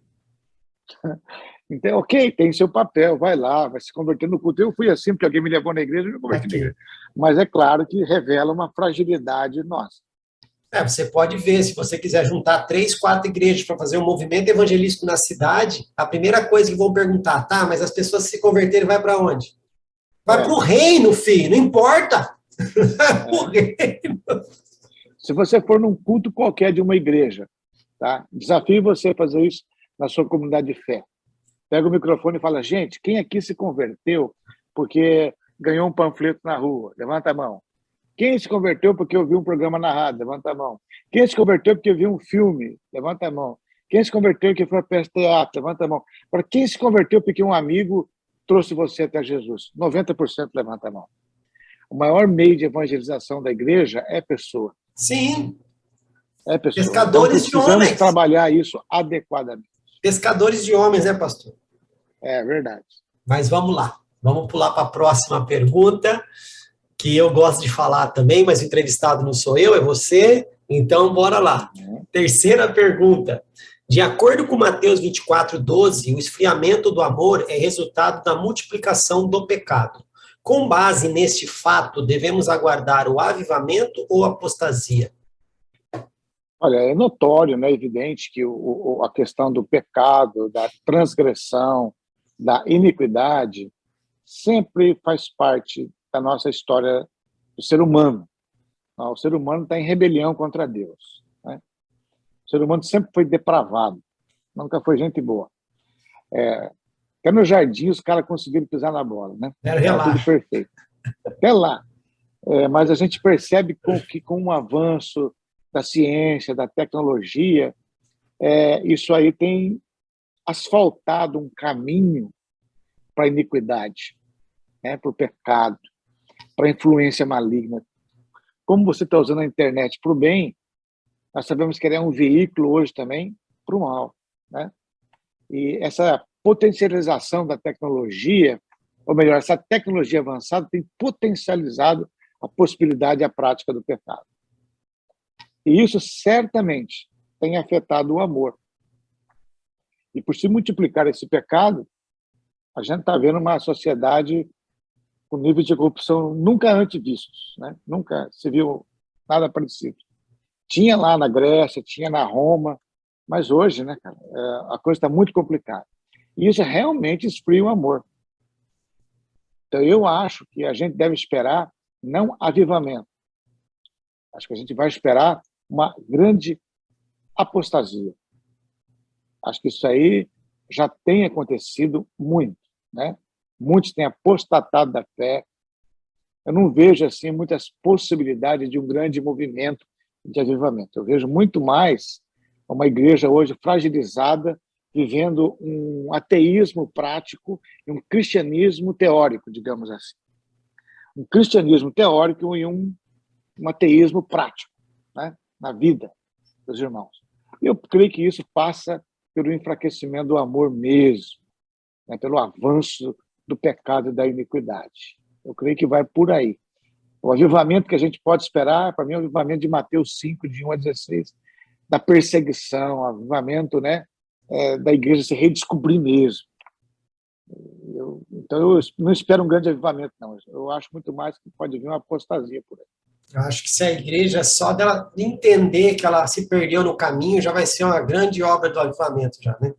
Então, ok, tem seu papel, vai lá, vai se converter no culto. Eu fui assim, porque alguém me levou na igreja e me converti na igreja. Mas é claro que revela uma fragilidade nossa. Você pode ver, se você quiser juntar 3, 4 igrejas para fazer um movimento evangelístico na cidade, a primeira coisa que vão perguntar, tá, mas as pessoas se converterem, vai para onde? Vai para o reino, filho, não importa. Pro reino. Se você for num culto qualquer de uma igreja, tá? Desafio você a fazer isso na sua comunidade de fé. Pega o microfone e fala, gente, quem aqui se converteu porque ganhou um panfleto na rua? Levanta a mão. Quem se converteu porque ouviu um programa na rádio? Levanta a mão. Quem se converteu porque viu um filme? Levanta a mão. Quem se converteu porque foi para teatro? Levanta a mão. Para quem se converteu porque um amigo trouxe você até Jesus? 90% levanta a mão. O maior meio de evangelização da igreja é pessoa. Sim. É pessoa. Pescadores então, de homens. Precisamos trabalhar isso adequadamente. Pescadores de homens, né, pastor? É verdade. Mas vamos lá. Vamos pular para a próxima pergunta, que eu gosto de falar também, mas o entrevistado não sou eu, é você. Então, bora lá. Terceira pergunta. De acordo com Mateus 24:12, o esfriamento do amor é resultado da multiplicação do pecado. Com base neste fato, devemos aguardar o avivamento ou apostasia? Olha, é notório, né, evidente que a questão do pecado, da transgressão, da iniquidade, sempre faz parte da nossa história do ser humano. O ser humano está em rebelião contra Deus. Né? O ser humano sempre foi depravado, nunca foi gente boa. Até no jardim os caras conseguiram pisar na bola, né? Era tudo perfeito. Até lá. Mas a gente percebe que com o avanço da ciência, da tecnologia, isso aí tem asfaltado um caminho para a iniquidade, né? Para o pecado, para a influência maligna. Como você está usando a internet para o bem, nós sabemos que ele é um veículo hoje também para o mal, né? E essa potencialização da tecnologia, ou melhor, essa tecnologia avançada tem potencializado a possibilidade e a prática do pecado. E isso certamente tem afetado o amor. E por se multiplicar esse pecado, a gente está vendo uma sociedade com níveis de corrupção nunca antes vistos, né? Nunca se viu nada parecido. Tinha lá na Grécia, tinha na Roma, mas hoje, né, cara, a coisa está muito complicada. E isso realmente esfria o amor. Então, eu acho que a gente deve esperar não avivamento. Acho que a gente vai esperar uma grande apostasia. Acho que isso aí já tem acontecido muito, né? Muitos têm apostatado da fé, eu não vejo assim muitas possibilidades de um grande movimento de avivamento. Eu vejo muito mais uma igreja hoje fragilizada, vivendo um ateísmo prático e um cristianismo teórico, digamos assim. Um cristianismo teórico e um ateísmo prático, né, na vida dos irmãos. E eu creio que isso passa pelo enfraquecimento do amor mesmo, né, pelo avanço do pecado e da iniquidade. Eu creio que vai por aí. O avivamento que a gente pode esperar, para mim, é o avivamento de Mateus 5, de 1 a 16, da perseguição, o avivamento, né, da igreja se redescobrir mesmo. Então, eu não espero um grande avivamento, não. Eu acho muito mais que pode vir uma apostasia por aí. Eu acho que se a igreja, só dela entender que ela se perdeu no caminho, já vai ser uma grande obra do avivamento, já, né?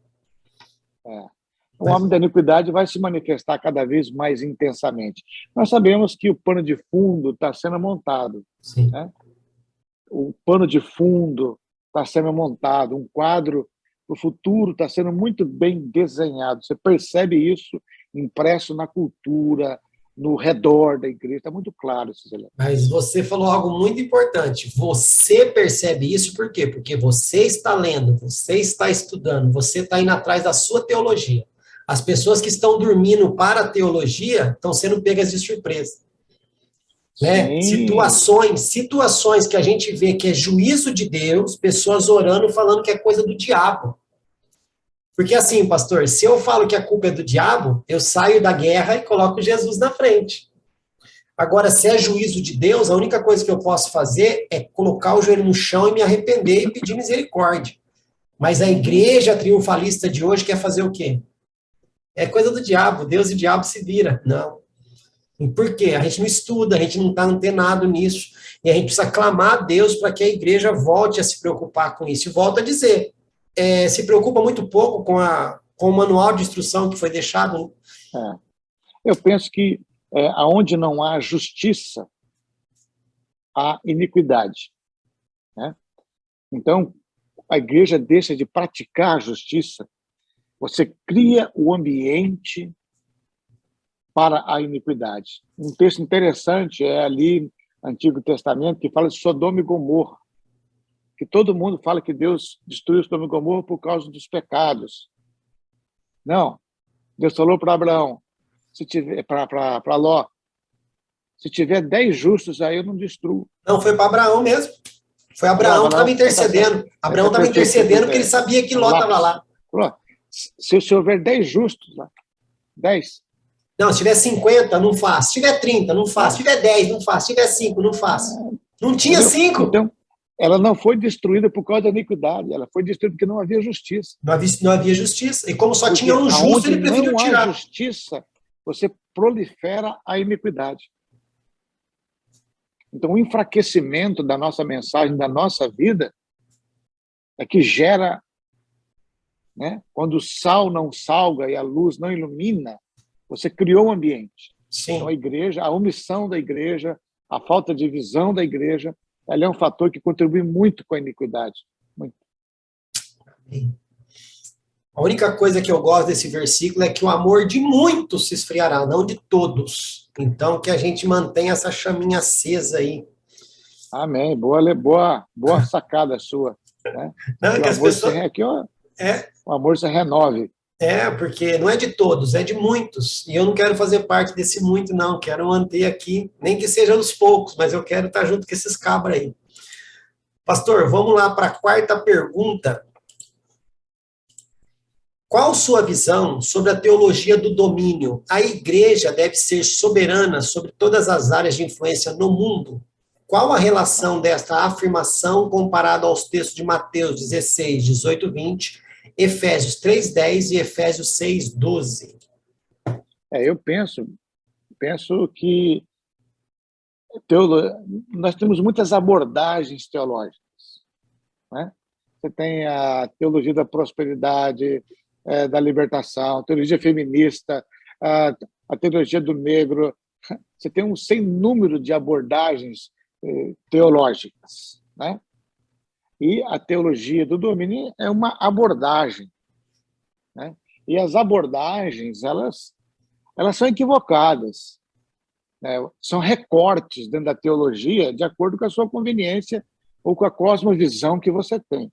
O homem da iniquidade vai se manifestar cada vez mais intensamente. Nós sabemos que o pano de fundo está sendo montado. Sim. Né? O pano de fundo está sendo montado, um quadro para o futuro está sendo muito bem desenhado. Você percebe isso impresso na cultura, no redor da igreja, está muito claro esses elementos. Mas você falou algo muito importante. Você percebe isso por quê? Porque você está lendo, você está estudando, você está indo atrás da sua teologia. As pessoas que estão dormindo para a teologia estão sendo pegas de surpresa. Né? Situações que a gente vê que é juízo de Deus, pessoas orando, falando que é coisa do diabo. Porque assim, pastor, se eu falo que a culpa é do diabo, eu saio da guerra e coloco Jesus na frente. Agora, se é juízo de Deus, a única coisa que eu posso fazer é colocar o joelho no chão e me arrepender e pedir misericórdia. Mas a igreja triunfalista de hoje quer fazer o quê? É coisa do diabo, Deus e o diabo se vira. Não. E por quê? A gente não estuda, a gente não está antenado nisso. E a gente precisa clamar a Deus para que a igreja volte a se preocupar com isso. E volto a dizer, se preocupa muito pouco com o manual de instrução que foi deixado. Eu penso que aonde não há justiça, há iniquidade. Né? Então, a igreja deixa de praticar a justiça, você cria o ambiente para a iniquidade. Um texto interessante é ali, Antigo Testamento, que fala de Sodoma e Gomorra, que todo mundo fala que Deus destruiu Sodoma e Gomorra por causa dos pecados. Não. Deus falou para Abraão, para Ló, se tiver 10 justos, aí eu não destruo. Não, foi para Abraão mesmo. Foi Abraão que estava intercedendo. Abraão estava intercedendo porque ele sabia que Ló estava lá. Se houver 10 justos lá, 10. Não, se tiver 50, não faz. Se tiver 30, não faz. Se tiver 10, não faz. Se tiver 5, não faz. Não tinha 5. Então, ela não foi destruída por causa da iniquidade, ela foi destruída porque não havia justiça. Não havia justiça. E como só tinha um justo, ele preferiu tirar. Não há justiça, você prolifera a iniquidade. Então, o enfraquecimento da nossa mensagem, da nossa vida, é que gera, né, quando o sal não salga e a luz não ilumina, você criou um ambiente. Sim. Então, a igreja, a omissão da igreja, a falta de visão da igreja, ela é um fator que contribui muito com a iniquidade. Muito. A única coisa que eu gosto desse versículo é que o amor de muitos se esfriará, não de todos. Então, que a gente mantenha essa chaminha acesa aí. Amém. Boa sacada sua. Né? Não, que as pessoas... O amor se renove. Porque não é de todos, é de muitos. E eu não quero fazer parte desse muito, não. Quero manter aqui, nem que seja dos poucos, mas eu quero estar junto com esses cabras aí. Pastor, vamos lá para a quarta pergunta. Qual sua visão sobre a teologia do domínio? A igreja deve ser soberana sobre todas as áreas de influência no mundo? Qual a relação desta afirmação comparada aos textos de Mateus 16, 18, 20, Efésios 3:10 e Efésios 6:12? Eu penso que nós temos muitas abordagens teológicas. Né? Você tem a teologia da prosperidade, da libertação, a teologia feminista, a teologia do negro. Você tem um sem número de abordagens teológicas. Né? E a teologia do domínio é uma abordagem. Né? E as abordagens, elas são equivocadas. né? São recortes dentro da teologia de acordo com a sua conveniência ou com a cosmovisão que você tem.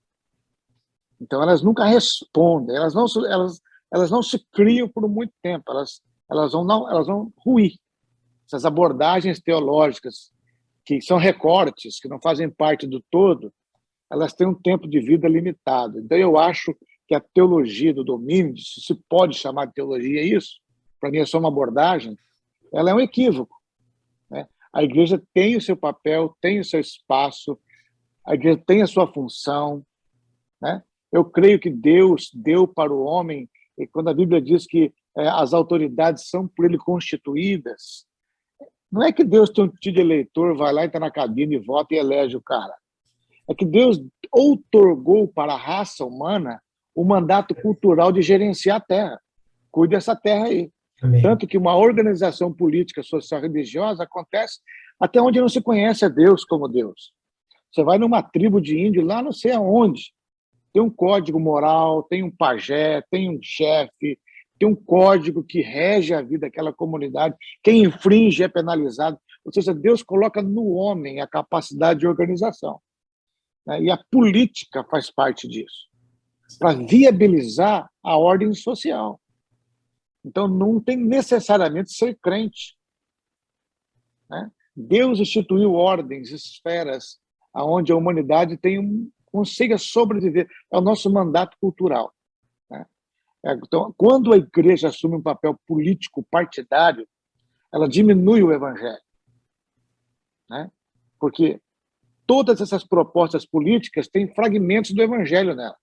Então, elas nunca respondem, elas não se criam por muito tempo, elas vão ruir. Essas abordagens teológicas, que são recortes, que não fazem parte do todo, elas têm um tempo de vida limitado. Então, eu acho que a teologia do domínio, se pode chamar de teologia isso, para mim é só uma abordagem, ela é um equívoco, né? A igreja tem o seu papel, tem o seu espaço, a igreja tem a sua função, né? Eu creio que Deus deu para o homem, e quando a Bíblia diz que as autoridades são por ele constituídas, não é que Deus tem um título de eleitor, vai lá, entra na cabine, vota e elege o cara. É que Deus outorgou para a raça humana o mandato cultural de gerenciar a terra. Cuide dessa terra aí. Amém. Tanto que uma organização política, social, religiosa acontece até onde não se conhece a Deus como Deus. Você vai numa tribo de índio, lá não sei aonde, tem um código moral, tem um pajé, tem um chefe, tem um código que rege a vida daquela comunidade. Quem infringe é penalizado. Ou seja, Deus coloca no homem a capacidade de organização, né? E a política faz parte disso, para viabilizar a ordem social. Então, não tem necessariamente ser crente, né? Deus instituiu ordens, esferas, onde a humanidade consiga sobreviver. É o nosso mandato cultural, né? Então, quando a igreja assume um papel político partidário, ela diminui o evangelho, né? Porque todas essas propostas políticas têm fragmentos do evangelho nela.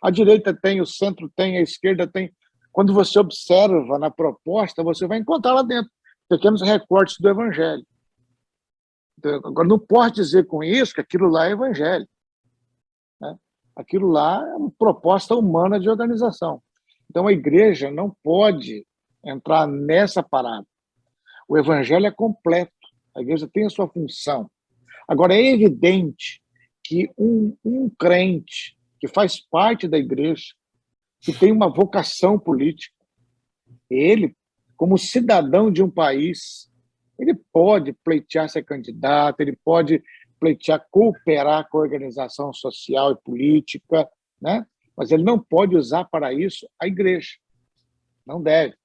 A direita tem, o centro tem, a esquerda tem. Quando você observa na proposta, você vai encontrar lá dentro pequenos recortes do evangelho. Então, agora, não pode dizer com isso que aquilo lá é evangelho, né? Aquilo lá é uma proposta humana de organização. Então, a igreja não pode entrar nessa parada. O evangelho é completo. A igreja tem a sua função. Agora, é evidente que um crente que faz parte da igreja, que tem uma vocação política, ele, como cidadão de um país, ele pode pleitear ser candidato, ele pode pleitear cooperar com a organização social e política, né? Mas ele não pode usar para isso a igreja. Não deve.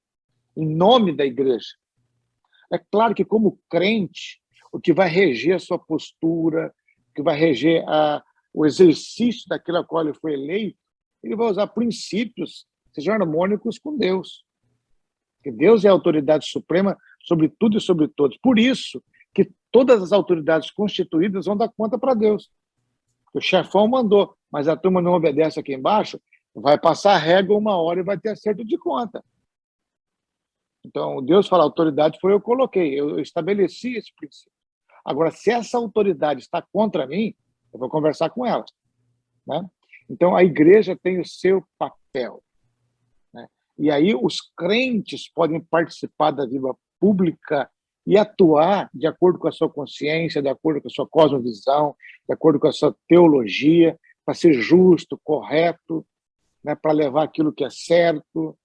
Em nome da igreja. É claro que, como crente, o que vai reger a sua postura, o que vai reger o exercício daquilo a qual ele foi eleito, ele vai usar princípios que sejam harmônicos com Deus. Porque Deus é a autoridade suprema sobre tudo e sobre todos. Por isso que todas as autoridades constituídas vão dar conta para Deus. O chefão mandou, mas a turma não obedece aqui embaixo, vai passar a régua uma hora e vai ter acerto de conta. Então, Deus fala, a autoridade foi eu coloquei, eu estabeleci esse princípio. Agora, se essa autoridade está contra mim, eu vou conversar com ela, né? Então, a igreja tem o seu papel, né? E aí os crentes podem participar da vida pública e atuar de acordo com a sua consciência, de acordo com a sua cosmovisão, de acordo com a sua teologia, para ser justo, correto, né? Para levar aquilo que é certo.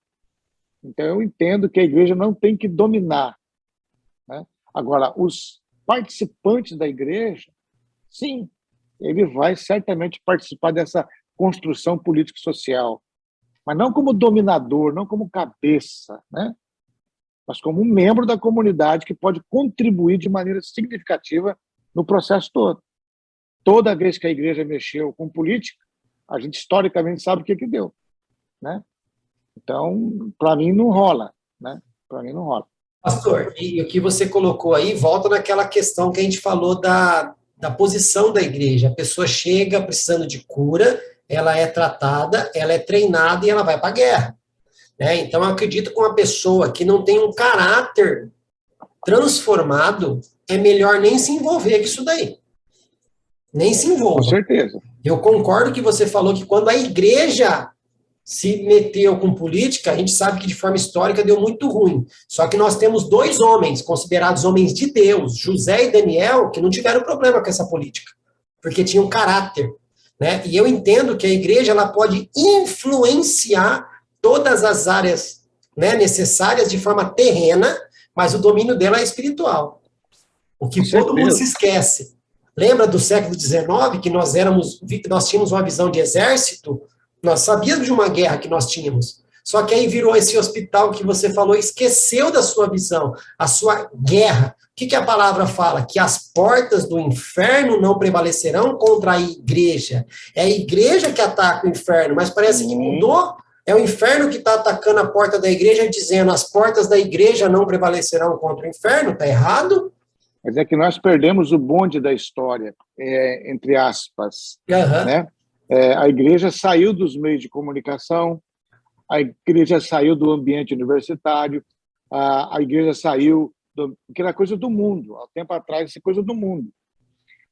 Então, eu entendo que a igreja não tem que dominar, né? Agora, os participantes da igreja, sim, ele vai certamente participar dessa construção político-social, mas não como dominador, não como cabeça, né? Mas como um membro da comunidade que pode contribuir de maneira significativa no processo todo. Toda vez que a igreja mexeu com política, a gente historicamente sabe o que deu, né? Então, para mim não rola, né? Para mim não rola. Pastor, e o que você colocou aí volta naquela questão que a gente falou da posição da igreja. A pessoa chega precisando de cura, ela é tratada, ela é treinada e ela vai para a guerra, né? Então, eu acredito que uma pessoa que não tem um caráter transformado, é melhor nem se envolver com isso daí. Nem se envolva. Com certeza. Eu concordo que você falou que quando a igreja se meteu com política, a gente sabe que de forma histórica deu muito ruim. Só que nós temos dois homens, considerados homens de Deus, José e Daniel, que não tiveram problema com essa política, porque tinham caráter, né? E eu entendo que a igreja ela pode influenciar todas as áreas, né, necessárias de forma terrena, mas o domínio dela é espiritual. O que todo mundo se esquece. Lembra do século XIX, que nós tínhamos uma visão de exército? Nós sabíamos de uma guerra que nós tínhamos. Só que aí virou esse hospital que você falou, esqueceu da sua visão, a sua guerra. O que a palavra fala? Que as portas do inferno não prevalecerão contra a igreja. É a igreja que ataca o inferno, mas parece que mudou. É o inferno que está atacando a porta da igreja, dizendo as portas da igreja não prevalecerão contra o inferno. Está errado? Mas é que nós perdemos o bonde da história, entre aspas. Né? A igreja saiu dos meios de comunicação, a igreja saiu do ambiente universitário, a igreja saiu porque era coisa do mundo. Há tempo atrás, isso é coisa do mundo.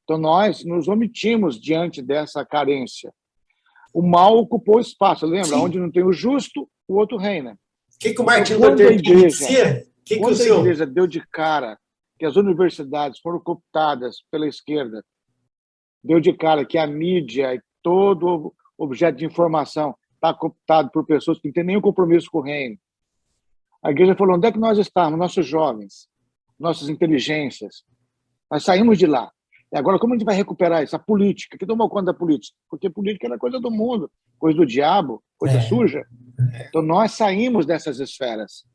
Então, nós nos omitimos diante dessa carência. O mal ocupou o espaço, lembra? Sim. Onde não tem o justo, o outro reina. O que o Martin Luther King dizia? Quando a igreja deu de cara que as universidades foram cooptadas pela esquerda, deu de cara que a mídia e todo objeto de informação está cooptado por pessoas que não têm nenhum compromisso com o reino. A igreja falou, onde é que nós estamos? Nossos jovens, nossas inteligências. Nós saímos de lá. E agora, como a gente vai recuperar isso? A política. Quem tomou conta da política? Porque política era coisa do mundo, coisa do diabo, coisa suja. Então, nós saímos dessas esferas.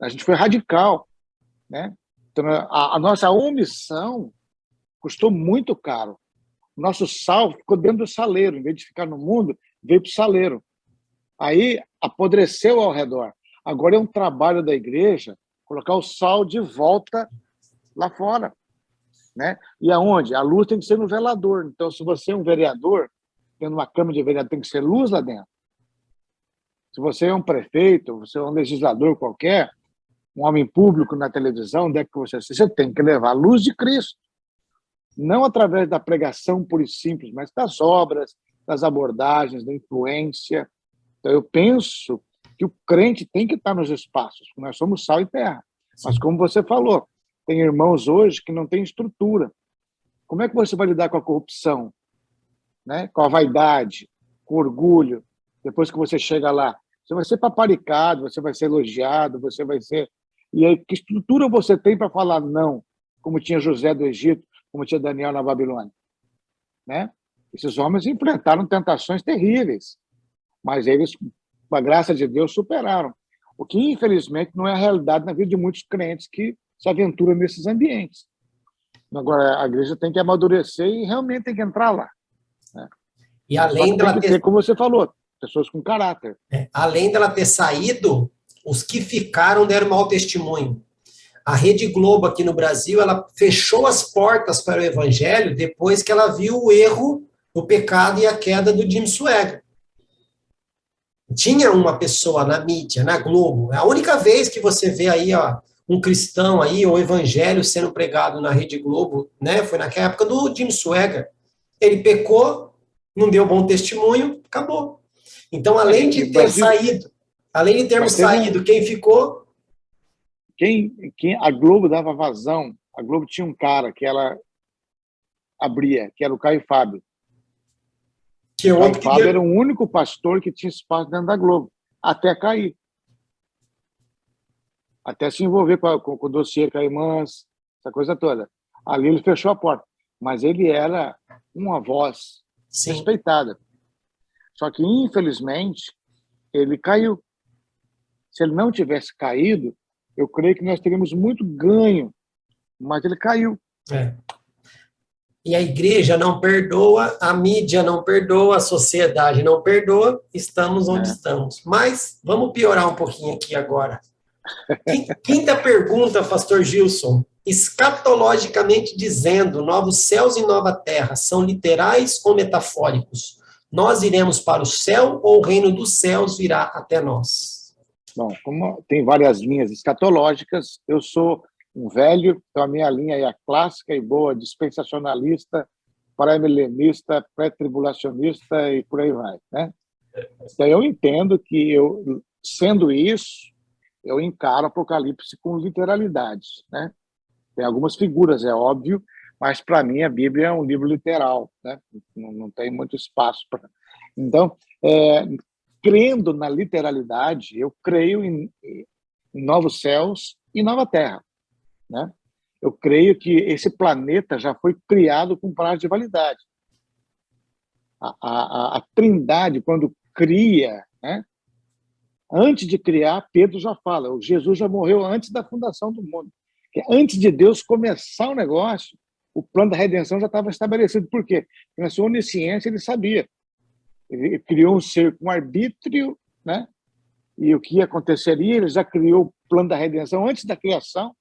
A gente foi radical. Né? Então, a nossa omissão custou muito caro. O nosso sal ficou dentro do saleiro. Em vez de ficar no mundo, veio para o saleiro. Aí, apodreceu ao redor. Agora é um trabalho da igreja colocar o sal de volta lá fora. Né? E aonde? A luz tem que ser no velador. Então, se você é um vereador, tendo uma Câmara de Vereadores, tem que ser luz lá dentro. Se você é um prefeito, você é um legislador qualquer, um homem público na televisão, onde é que você tem que levar a luz de Cristo. Não através da pregação pura e simples, mas das obras, das abordagens, da influência. Então, eu penso que o crente tem que estar nos espaços, porque nós somos sal e terra. Sim. Mas, como você falou, tem irmãos hoje que não têm estrutura. Como é que você vai lidar com a corrupção? Né? Com a vaidade, com o orgulho? Depois que você chega lá, você vai ser paparicado, você vai ser elogiado, você vai ser... E aí, que estrutura você tem para falar não? Como tinha José do Egito, como tinha Daniel na Babilônia. Né? Esses homens enfrentaram tentações terríveis, mas eles, com a graça de Deus, superaram. O que, infelizmente, não é a realidade na vida de muitos crentes que se aventuram nesses ambientes. Agora, a igreja tem que amadurecer e realmente tem que entrar lá. Né? E além dela ter... como você falou, pessoas com caráter. Além dela ter saído, os que ficaram deram mau testemunho. A Rede Globo aqui no Brasil, ela fechou as portas para o evangelho depois que ela viu o erro, o pecado e a queda do Jim Swaggart. Tinha uma pessoa na mídia, na Globo, é a única vez que você vê aí, ó, um cristão aí, o evangelho sendo pregado na Rede Globo, né? Foi naquela época do Jim Swaggart. Ele pecou, não deu bom testemunho, acabou. Então, além de ter saído, além de termos saído, quem ficou? A Globo dava vazão. A Globo tinha um cara que ela abria, que era o Caio Fábio. O Caio Fábio era o único pastor que tinha espaço dentro da Globo, até cair. Até se envolver com o dossiê Caimãs, essa coisa toda. Ali ele fechou a porta. Mas ele era uma voz respeitada. Só que, infelizmente, ele caiu. Se ele não tivesse caído, eu creio que nós teríamos muito ganho. Mas ele caiu. E a igreja não perdoa, a mídia não perdoa, a sociedade não perdoa, estamos onde estamos. Mas vamos piorar um pouquinho aqui agora. Quinta pergunta, pastor Gilson. Escatologicamente dizendo, novos céus e nova terra, são literais ou metafóricos? Nós iremos para o céu ou o reino dos céus virá até nós? Bom, como tem várias linhas escatológicas, eu sou um velho, então a minha linha é a clássica e boa, dispensacionalista, pré-milenista, pré-tribulacionista e por aí vai. Né? Então eu entendo que, sendo isso, eu encaro Apocalipse com literalidade. Né? Tem algumas figuras, é óbvio, mas para mim a Bíblia é um livro literal. Né? Não tem muito espaço para... Então, crendo na literalidade, eu creio em novos céus e nova terra, né? Eu creio que esse planeta já foi criado com prazo de validade. A Trindade, quando cria, né? Antes de criar, Pedro já fala, o Jesus já morreu antes da fundação do mundo. Que antes de Deus começar o negócio, o plano da redenção já estava estabelecido. Por quê? Porque na sua onisciência ele sabia. Ele criou um ser com arbítrio, né? E o que aconteceria, ele já criou o plano da redenção antes da criação,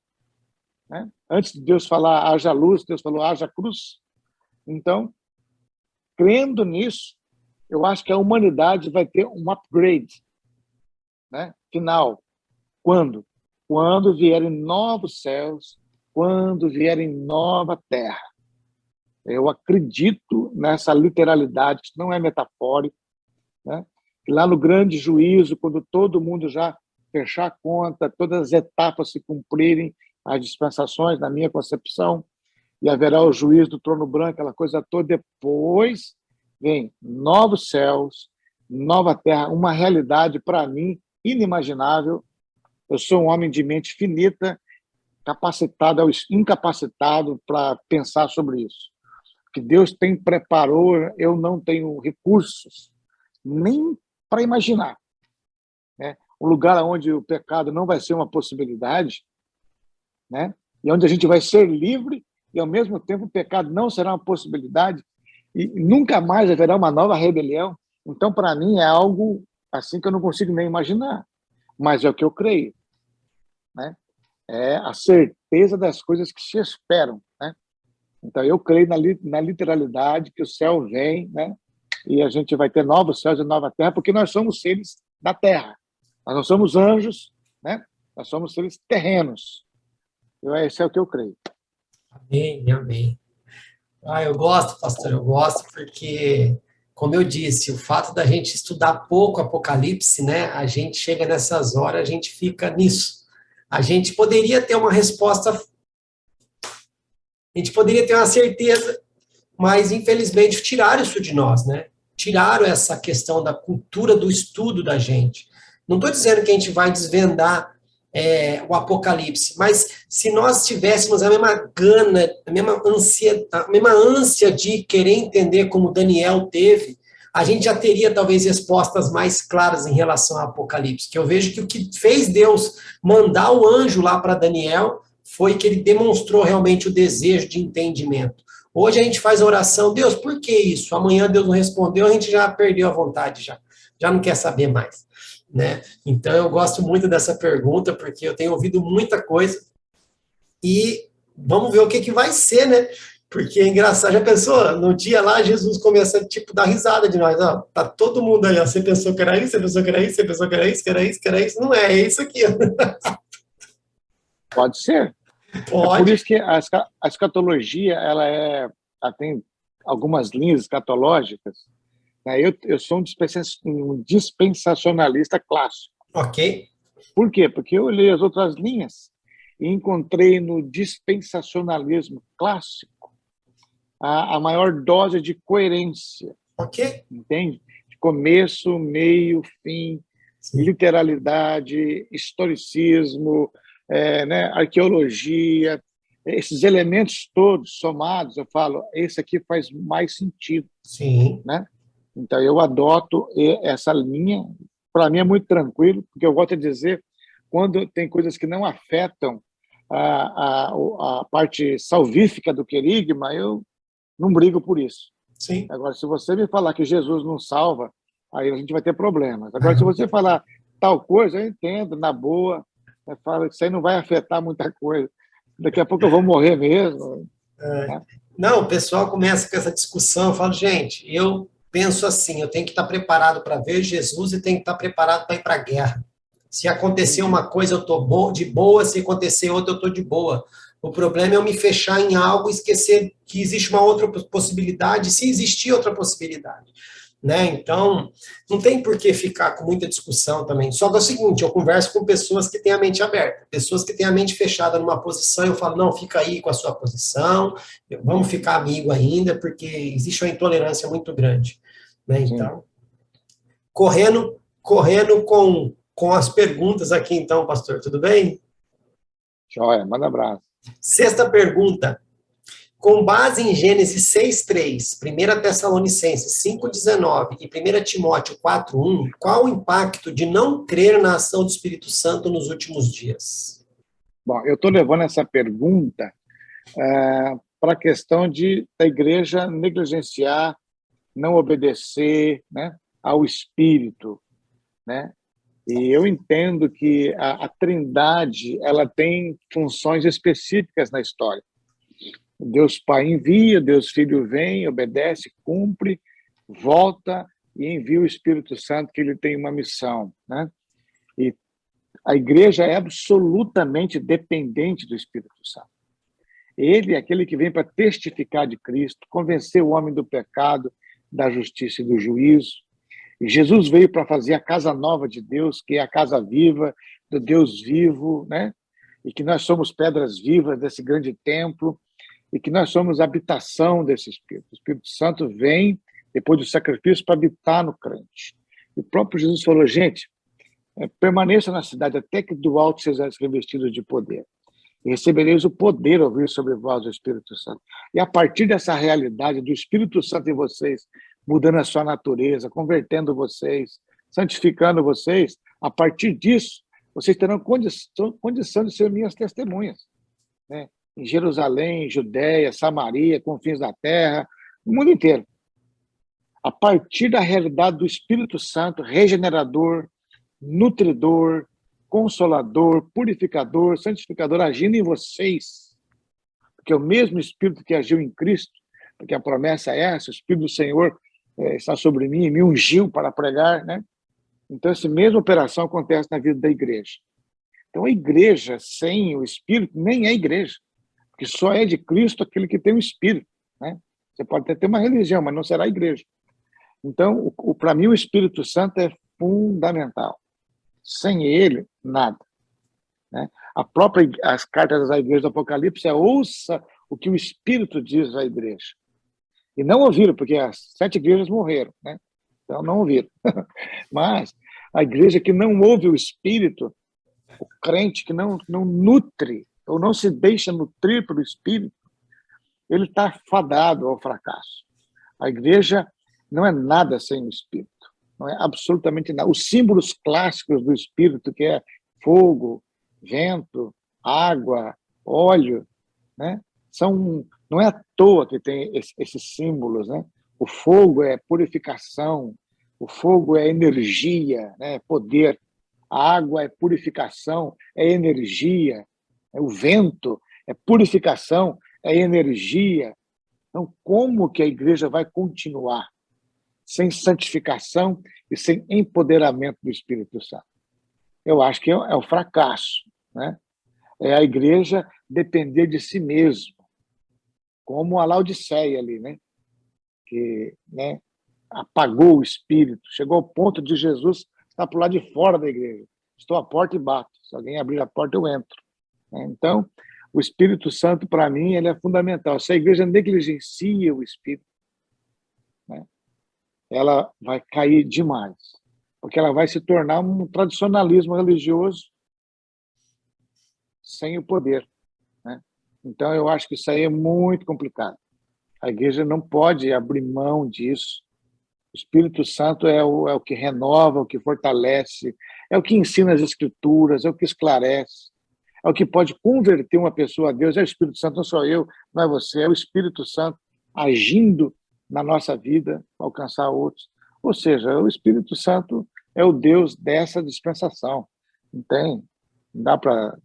né? Antes de Deus falar haja luz, Deus falou haja cruz. Então, crendo nisso, eu acho que a humanidade vai ter um upgrade, né? Final. Quando? Quando vierem novos céus, quando vierem nova terra. Eu acredito nessa literalidade, que não é metafórico, né? Lá no grande juízo, quando todo mundo já fechar a conta, todas as etapas se cumprirem, as dispensações, na minha concepção, e haverá o juízo do trono branco, aquela coisa toda, depois vem novos céus, nova terra, uma realidade, para mim, inimaginável. Eu sou um homem de mente finita, capacitado, incapacitado para pensar sobre isso. Que Deus tem preparou, eu não tenho recursos nem para imaginar, né? Um lugar onde o pecado não vai ser uma possibilidade, né? E onde a gente vai ser livre e, ao mesmo tempo, o pecado não será uma possibilidade e nunca mais haverá uma nova rebelião. Então, para mim, é algo assim que eu não consigo nem imaginar, mas é o que eu creio, né? É a certeza das coisas que se esperam, né? Então, eu creio na literalidade que o céu vem, né? E a gente vai ter novos céus e nova terra, porque nós somos seres da terra. Nós não somos anjos, né? Nós somos seres terrenos. Esse é o que eu creio. Amém, amém. Eu gosto, pastor, eu gosto porque, como eu disse, o fato da gente estudar pouco Apocalipse, né? A gente chega nessas horas, a gente fica nisso. A gente poderia ter uma resposta, a gente poderia ter uma certeza, mas infelizmente tiraram isso de nós, né? Tiraram essa questão da cultura do estudo da gente. Não estou dizendo que a gente vai desvendar o Apocalipse, mas se nós tivéssemos a mesma gana, a mesma ânsia de querer entender como Daniel teve, a gente já teria talvez respostas mais claras em relação ao Apocalipse, que eu vejo que o que fez Deus mandar o anjo lá para Daniel foi que ele demonstrou realmente o desejo de entendimento. Hoje a gente faz a oração, Deus, por que isso? Amanhã Deus não respondeu, a gente já perdeu a vontade, já não quer saber mais, né? Então eu gosto muito dessa pergunta, porque eu tenho ouvido muita coisa e vamos ver o que vai ser, né? Porque é engraçado, já pensou? No dia lá, Jesus começa a, dar risada de nós, ó, tá todo mundo aí, ó, você pensou que era isso, você pensou que era isso, você pensou que era isso, que era isso, que era isso, não é isso aqui. Pode ser. Pode. É por isso que a escatologia, ela tem algumas linhas escatológicas, né? Eu sou um dispensacionalista clássico. Ok. Por quê? Porque eu olhei as outras linhas e encontrei no dispensacionalismo clássico a maior dose de coerência. Ok. Entende? De começo, meio, fim, sim, literalidade, historicismo, né, arqueologia, esses elementos todos somados, eu falo, esse aqui faz mais sentido. Sim. Né? Então, eu adoto essa linha. Para mim é muito tranquilo, porque eu gosto de dizer, quando tem coisas que não afetam a parte salvífica do querigma, eu não brigo por isso. Sim. Agora, se você me falar que Jesus não salva, aí a gente vai ter problemas. Agora, se você falar tal coisa, eu entendo, na boa, eu falo que isso aí não vai afetar muita coisa. Daqui a pouco eu vou morrer mesmo. Né? Não, o pessoal começa com essa discussão, eu falo, gente, eu penso assim, eu tenho que estar preparado para ver Jesus e tenho que estar preparado para ir para a guerra. Se acontecer uma coisa, eu estou de boa, se acontecer outra, eu estou de boa. O problema é eu me fechar em algo e esquecer que existe uma outra possibilidade, se existir outra possibilidade. Né? Então, não tem por que ficar com muita discussão também. Só que é o seguinte, eu converso com pessoas que têm a mente aberta, pessoas que têm a mente fechada numa posição, eu falo, não, fica aí com a sua posição, vamos ficar amigo ainda, porque existe uma intolerância muito grande. Né? Então, correndo com as perguntas aqui então, pastor, tudo bem? Joia, manda abraço. Sexta pergunta. Com base em Gênesis 6:3, 1 Tessalonicenses 5:19 e 1 Timóteo 4:1, qual o impacto de não crer na ação do Espírito Santo nos últimos dias? Bom, eu estou levando essa pergunta para a questão da igreja negligenciar, não obedecer, né, ao Espírito, né? E eu entendo que a Trindade ela tem funções específicas na história. Deus Pai envia, Deus Filho vem, obedece, cumpre, volta e envia o Espírito Santo, que ele tem uma missão, né? E a igreja é absolutamente dependente do Espírito Santo. Ele é aquele que vem para testificar de Cristo, convencer o homem do pecado, da justiça e do juízo. E Jesus veio para fazer a casa nova de Deus, que é a casa viva, do Deus vivo, né? E que nós somos pedras vivas desse grande templo, e que nós somos a habitação desse Espírito. O Espírito Santo vem, depois do sacrifício, para habitar no crente. E o próprio Jesus falou, gente, permaneça na cidade até que do alto sejais revestidos de poder. E recebereis o poder ao vir sobre vós o Espírito Santo. E a partir dessa realidade do Espírito Santo em vocês, mudando a sua natureza, convertendo vocês, santificando vocês, a partir disso, vocês terão condição de ser minhas testemunhas, né? Em Jerusalém, Judéia, Samaria, confins da terra, no mundo inteiro. A partir da realidade do Espírito Santo, regenerador, nutridor, consolador, purificador, santificador, agindo em vocês. Porque o mesmo Espírito que agiu em Cristo, porque a promessa é essa, o Espírito do Senhor está sobre mim e me ungiu para pregar, né? Então, essa mesma operação acontece na vida da igreja. Então, a igreja sem o Espírito nem é igreja. Porque só é de Cristo aquele que tem o Espírito, né? Você pode até ter uma religião, mas não será igreja. Então, para mim, o Espírito Santo é fundamental. Sem ele, nada, né? As cartas da igreja do Apocalipse ouça o que o Espírito diz à igreja. E não ouviram, porque as 7 igrejas morreram, né? Então, não ouviram. Mas a igreja que não ouve o Espírito, o crente que não nutre, ou não se deixa nutrir pelo Espírito, ele está fadado ao fracasso. A igreja não é nada sem o Espírito, não é absolutamente nada. Os símbolos clássicos do Espírito, que é fogo, vento, água, óleo, né? Não é à toa que tem esses símbolos, né? O fogo é purificação, o fogo é energia, né? Poder. A água é purificação, é energia. O vento é purificação, é energia. Então, como que a igreja vai continuar sem santificação e sem empoderamento do Espírito Santo? Eu acho que é o fracasso, né? É a igreja depender de si mesmo, como a Laodiceia ali, né? Que, né, apagou o Espírito, chegou ao ponto de Jesus estar por lá de fora da igreja. Estou à porta e bato. Se alguém abrir a porta, eu entro. Então, o Espírito Santo, para mim, ele é fundamental. Se a igreja negligencia o Espírito, né, ela vai cair demais, porque ela vai se tornar um tradicionalismo religioso sem o poder, né? Então, eu acho que isso aí é muito complicado. A igreja não pode abrir mão disso. O Espírito Santo é o que renova, o que fortalece, é o que ensina as Escrituras, é o que esclarece, é o que pode converter uma pessoa a Deus. É o Espírito Santo, não sou eu, não é você, é o Espírito Santo agindo na nossa vida para alcançar outros. Ou seja, o Espírito Santo é o Deus dessa dispensação. Não dá para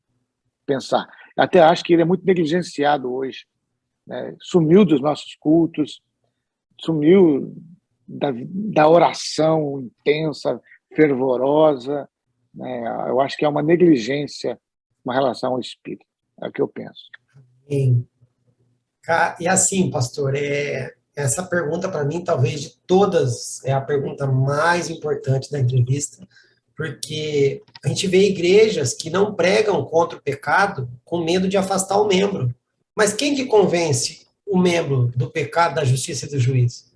pensar. Até acho que ele é muito negligenciado hoje, né? Sumiu dos nossos cultos, sumiu da oração intensa, fervorosa, né? Eu acho que é uma negligência com relação ao Espírito. É o que eu penso. E assim, pastor, essa pergunta para mim, talvez de todas, é a pergunta mais importante da entrevista, porque a gente vê igrejas que não pregam contra o pecado com medo de afastar o membro. Mas quem que convence o membro do pecado, da justiça e do juízo?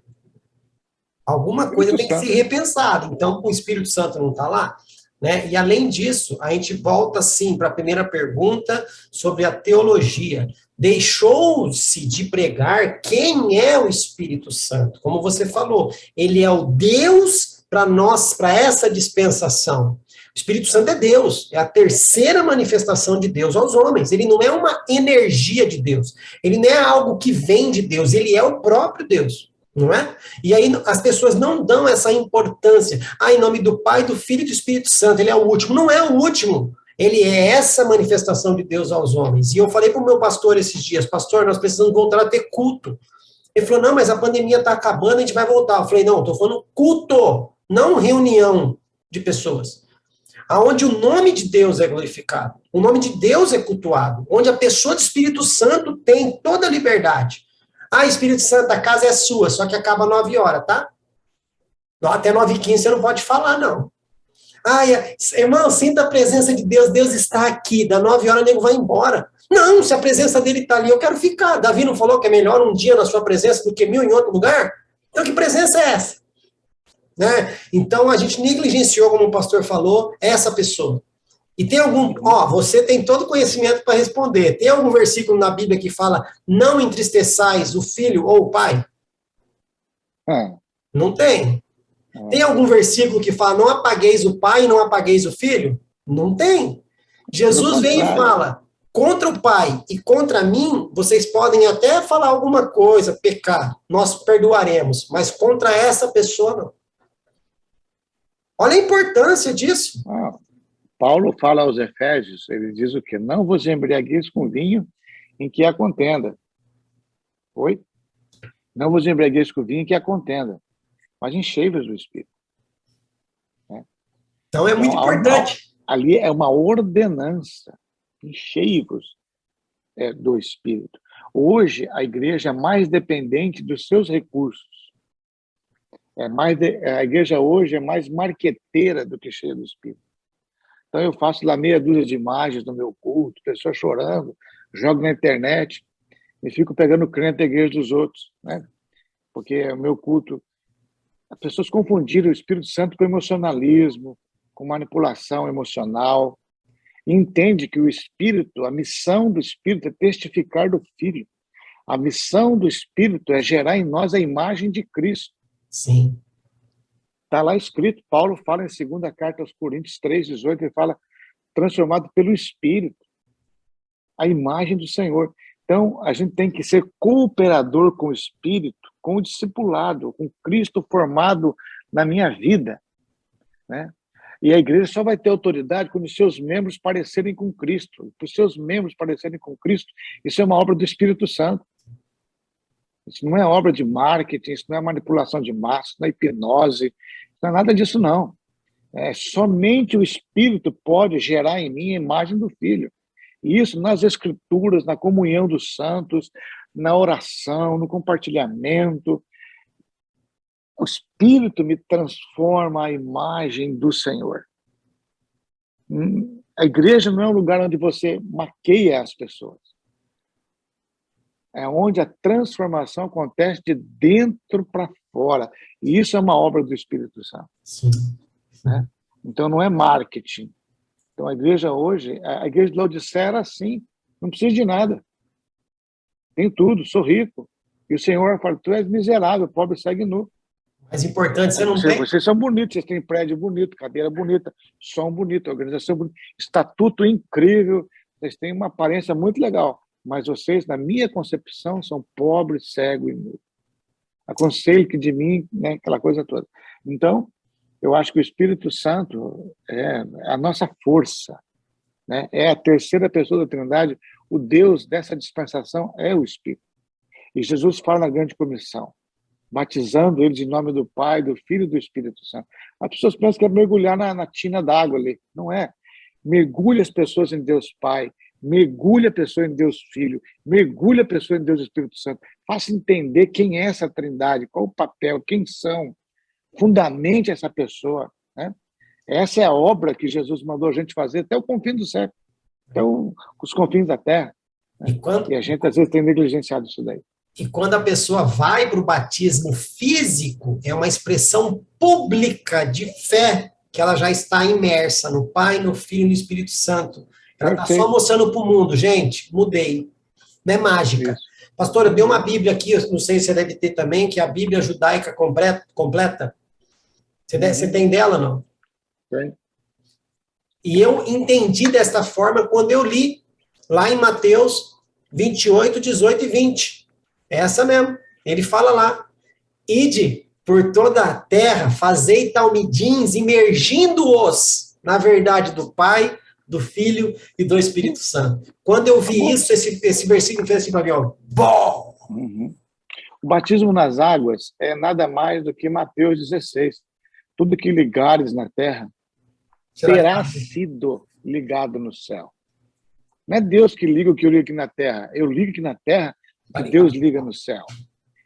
Alguma coisa tem que ser repensada. Então, o Espírito Santo não está lá? né? E além disso, a gente volta, sim, para a primeira pergunta sobre a teologia. Deixou-se de pregar quem é o Espírito Santo. Como você falou, ele é o Deus para nós, para essa dispensação. O Espírito Santo é Deus, é a terceira manifestação de Deus aos homens. Ele não é uma energia de Deus, ele não é algo que vem de Deus, ele é o próprio Deus. Não é? E aí as pessoas não dão essa importância. Em nome do Pai, do Filho e do Espírito Santo, ele é o último. Não é o último. Ele é essa manifestação de Deus aos homens. E eu falei para o meu pastor esses dias, pastor, nós precisamos voltar a ter culto. Ele falou, não, mas a pandemia está acabando, a gente vai voltar. Eu falei, não, estou falando culto, não reunião de pessoas. Aonde o nome de Deus é glorificado, o nome de Deus é cultuado, onde a pessoa do Espírito Santo tem toda a liberdade. Espírito Santo, a casa é sua, só que acaba 9 horas, tá? Até 9h15 você não pode falar, não. Irmão, sinta a presença de Deus, Deus está aqui, da 9 horas o nego vai embora. Não, se a presença dele está ali, eu quero ficar. Davi não falou que é melhor um dia na sua presença do que 1000 em outro lugar? Então que presença é essa? Né? Então a gente negligenciou, como o pastor falou, essa pessoa. E tem algum, você tem todo o conhecimento para responder. Tem algum versículo na Bíblia que fala, não entristeçais o filho ou o pai? Não tem. Tem algum versículo que fala, não apagueis o pai e não apagueis o filho? Não tem. Jesus vem e fala, contra o pai e contra mim, vocês podem até falar alguma coisa, pecar, nós perdoaremos, mas contra essa pessoa não. Olha a importância disso. Paulo fala aos Efésios, ele diz o quê? Não vos embriagueis com vinho em que há contenda. Oi? Não vos embriagueis com vinho em que há contenda, mas enchei-vos do Espírito. Então é muito importante. Ali é uma ordenança. Enchei-vos do Espírito. Hoje, a igreja é mais dependente dos seus recursos. A igreja hoje é mais marqueteira do que cheia do Espírito. Então, eu faço lá meia dúzia de imagens no meu culto, pessoas chorando, jogo na internet e fico pegando crente da igreja dos outros, né? Porque o meu culto... As pessoas confundiram o Espírito Santo com emocionalismo, com manipulação emocional. E entende que o Espírito, a missão do Espírito é testificar do Filho. A missão do Espírito é gerar em nós a imagem de Cristo. Sim. Está lá escrito, Paulo fala em 2ª carta aos Coríntios 3:18, ele fala, transformado pelo Espírito, a imagem do Senhor. Então, a gente tem que ser cooperador com o Espírito, com o discipulado, com Cristo formado na minha vida, né? E a igreja só vai ter autoridade quando os seus membros parecerem com Cristo. Para os seus membros parecerem com Cristo, isso é uma obra do Espírito Santo. Isso não é obra de marketing, isso não é manipulação de massa, isso não é hipnose, não é nada disso, não. Somente o Espírito pode gerar em mim a imagem do Filho. E isso nas Escrituras, na comunhão dos santos, na oração, no compartilhamento. O Espírito me transforma a imagem do Senhor. A igreja não é um lugar onde você maqueia as pessoas. É onde a transformação acontece de dentro para fora. E isso é uma obra do Espírito Santo. Sim. Né? Então, não é marketing. Então, a igreja hoje, a igreja de Laodiceia era assim, não precisa de nada. Tem tudo, sou rico. E o Senhor fala, tu és miserável, pobre segue nu. Mas importante, você não tem... Vocês são bonitos, vocês têm prédio bonito, cadeira bonita, som bonito, organização bonita, estatuto incrível, vocês têm uma aparência muito legal. Mas vocês, na minha concepção, são pobres, cego e nu. Aconselho que de mim, né, aquela coisa toda. Então, eu acho que o Espírito Santo é a nossa força, né? É a terceira pessoa da Trindade. O Deus dessa dispensação é o Espírito. E Jesus fala na grande comissão, batizando eles em nome do Pai, do Filho e do Espírito Santo. As pessoas pensam que é mergulhar na tina d'água ali. Não é. Mergulha as pessoas em Deus Pai, mergulha a pessoa em Deus Filho, mergulha a pessoa em Deus Espírito Santo. Faça entender quem é essa Trindade, qual o papel, quem são. Fundamente essa pessoa, né? Essa é a obra que Jesus mandou a gente fazer até o confim do século, até os confins da terra. Né? E a gente às vezes tem negligenciado isso daí. E quando a pessoa vai para o batismo físico, é uma expressão pública de fé que ela já está imersa no Pai, no Filho e no Espírito Santo. Ela está Perfeito. só mostrando para o mundo, gente, mudei. Não é mágica. Isso. Pastor, eu dei uma Bíblia aqui, eu não sei se você deve ter também, que é a Bíblia Judaica completa. Você tem dela, não? Tem. E eu entendi desta forma quando eu li lá em Mateus 28, 18 e 20. É essa mesmo. Ele fala lá, ide por toda a terra, fazei talmidins, imergindo-os na verdade do Pai, do Filho e do Espírito Santo. Quando eu vi isso, esse versículo fez assim para mim, ó, bom! Uhum. O batismo nas águas é nada mais do que Mateus 16. Tudo que ligares na terra terá sido ligado no céu. Não é Deus que liga o que eu ligo aqui na terra. Eu ligo aqui na terra o que Deus liga no céu.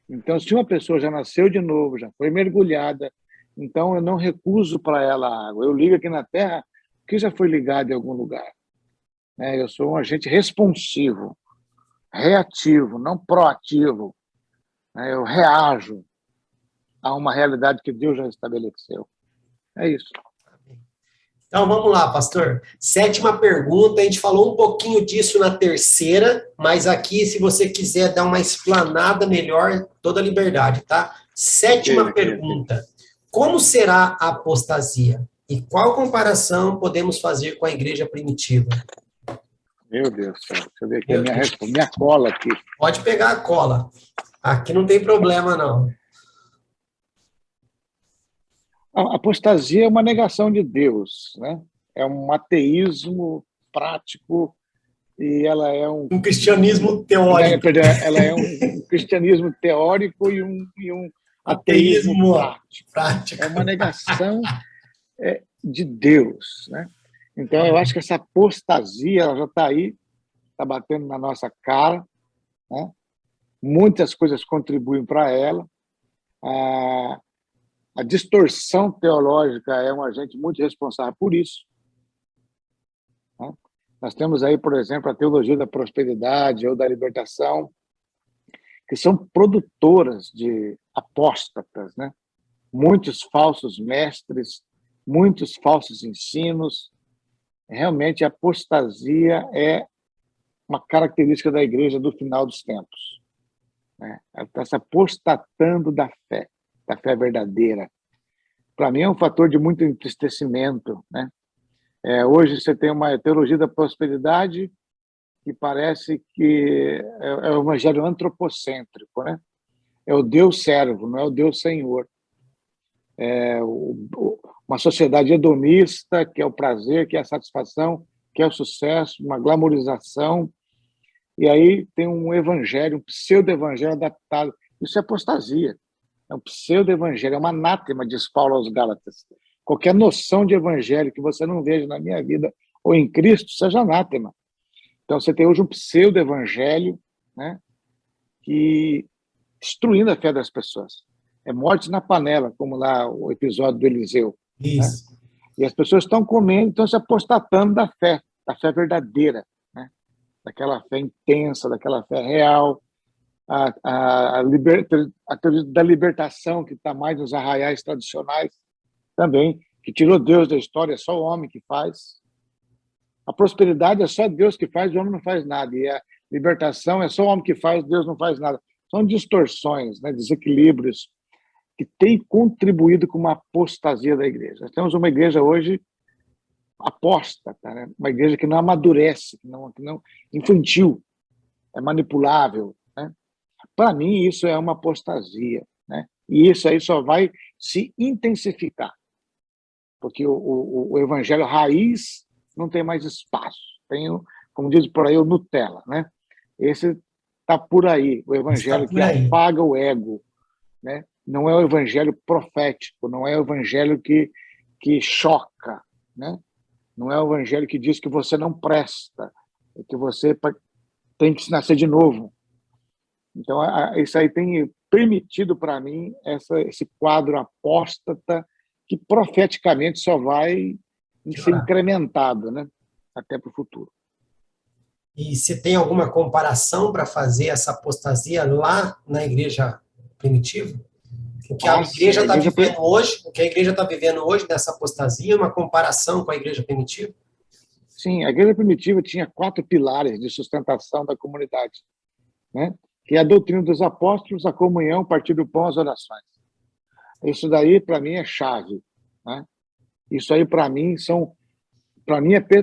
Então, se uma pessoa já nasceu de novo, já foi mergulhada, então eu não recuso para ela a água. Eu ligo aqui na terra o que já foi ligado em algum lugar. Eu sou um agente responsivo, reativo, não proativo. Eu reajo a uma realidade que Deus já estabeleceu. É isso. Então, vamos lá, pastor. 7ª pergunta, a gente falou um pouquinho disso na 3ª, mas aqui, se você quiser dar uma explanada melhor, toda a liberdade, tá? 7ª pergunta. Como será a apostasia? E qual comparação podemos fazer com a igreja primitiva? Meu Deus do céu. Deixa eu ver aqui a minha cola aqui. Pode pegar a cola. Aqui não tem problema, não. A apostasia é uma negação de Deus, né? É um ateísmo prático e ela é um cristianismo teórico. Ela é um cristianismo teórico e um ateísmo prático. É uma negação de Deus, né? Então, eu acho que essa apostasia ela já está aí, está batendo na nossa cara, né? Muitas coisas contribuem para ela. A distorção teológica é um agente muito responsável por isso. Né? Nós temos aí, por exemplo, a teologia da prosperidade ou da libertação, que são produtoras de apóstatas, né? Muitos falsos mestres, muitos falsos ensinos. Realmente, a apostasia é uma característica da igreja do final dos tempos. Né? Ela está se apostatando da fé verdadeira. Para mim é um fator de muito entristecimento, né? Hoje você tem uma teologia da prosperidade que parece que é o evangelho antropocêntrico, né? É o Deus servo, não é o Deus senhor. Uma sociedade hedonista, que é o prazer, que é a satisfação, que é o sucesso, uma glamorização. E aí tem um evangelho, um pseudo-evangelho adaptado. Isso é apostasia. É um pseudo-evangelho, é uma anátema, diz Paulo aos Gálatas. Qualquer noção de evangelho que você não veja na minha vida ou em Cristo, seja anátema. Então, você tem hoje um pseudo-evangelho, né, que destruindo a fé das pessoas. É morte na panela, como lá o episódio do Eliseu. Isso. Né? E as pessoas estão comendo, estão se apostatando da fé verdadeira, né? Daquela fé intensa, daquela fé real, a teoria da libertação, que está mais nos arraiais tradicionais também, que tirou Deus da história, é só o homem que faz. A prosperidade é só Deus que faz, o homem não faz nada. E a libertação é só o homem que faz, Deus não faz nada. São distorções, né, desequilíbrios, que têm contribuído com uma apostasia da igreja. Nós temos uma igreja hoje apóstata, né? Uma igreja que não amadurece, que não infantil, é manipulável. Né? Para mim, isso é uma apostasia. Né? E isso aí só vai se intensificar, porque o evangelho raiz não tem mais espaço. Tem, como diz por aí, o Nutella. Né? Esse está por aí, o evangelho que apaga o ego. Né? Não é o evangelho profético, não é o evangelho que choca. Né? Não é o evangelho que diz que você não presta, que você tem que se nascer de novo. Então, isso aí tem permitido para mim esse quadro apóstata que profeticamente só vai ser incrementado, né? Até para o futuro. E você tem alguma comparação para fazer essa apostasia lá na igreja primitiva? O que a igreja está igreja vivendo hoje, o que a igreja está vivendo hoje nessa apostasia, uma comparação com a igreja primitiva? Sim, a igreja primitiva tinha 4 pilares de sustentação da comunidade, né? Que é a doutrina dos apóstolos, a comunhão, o partir do pão, as orações. Isso daí, para mim, é chave, né? Isso aí, para mim,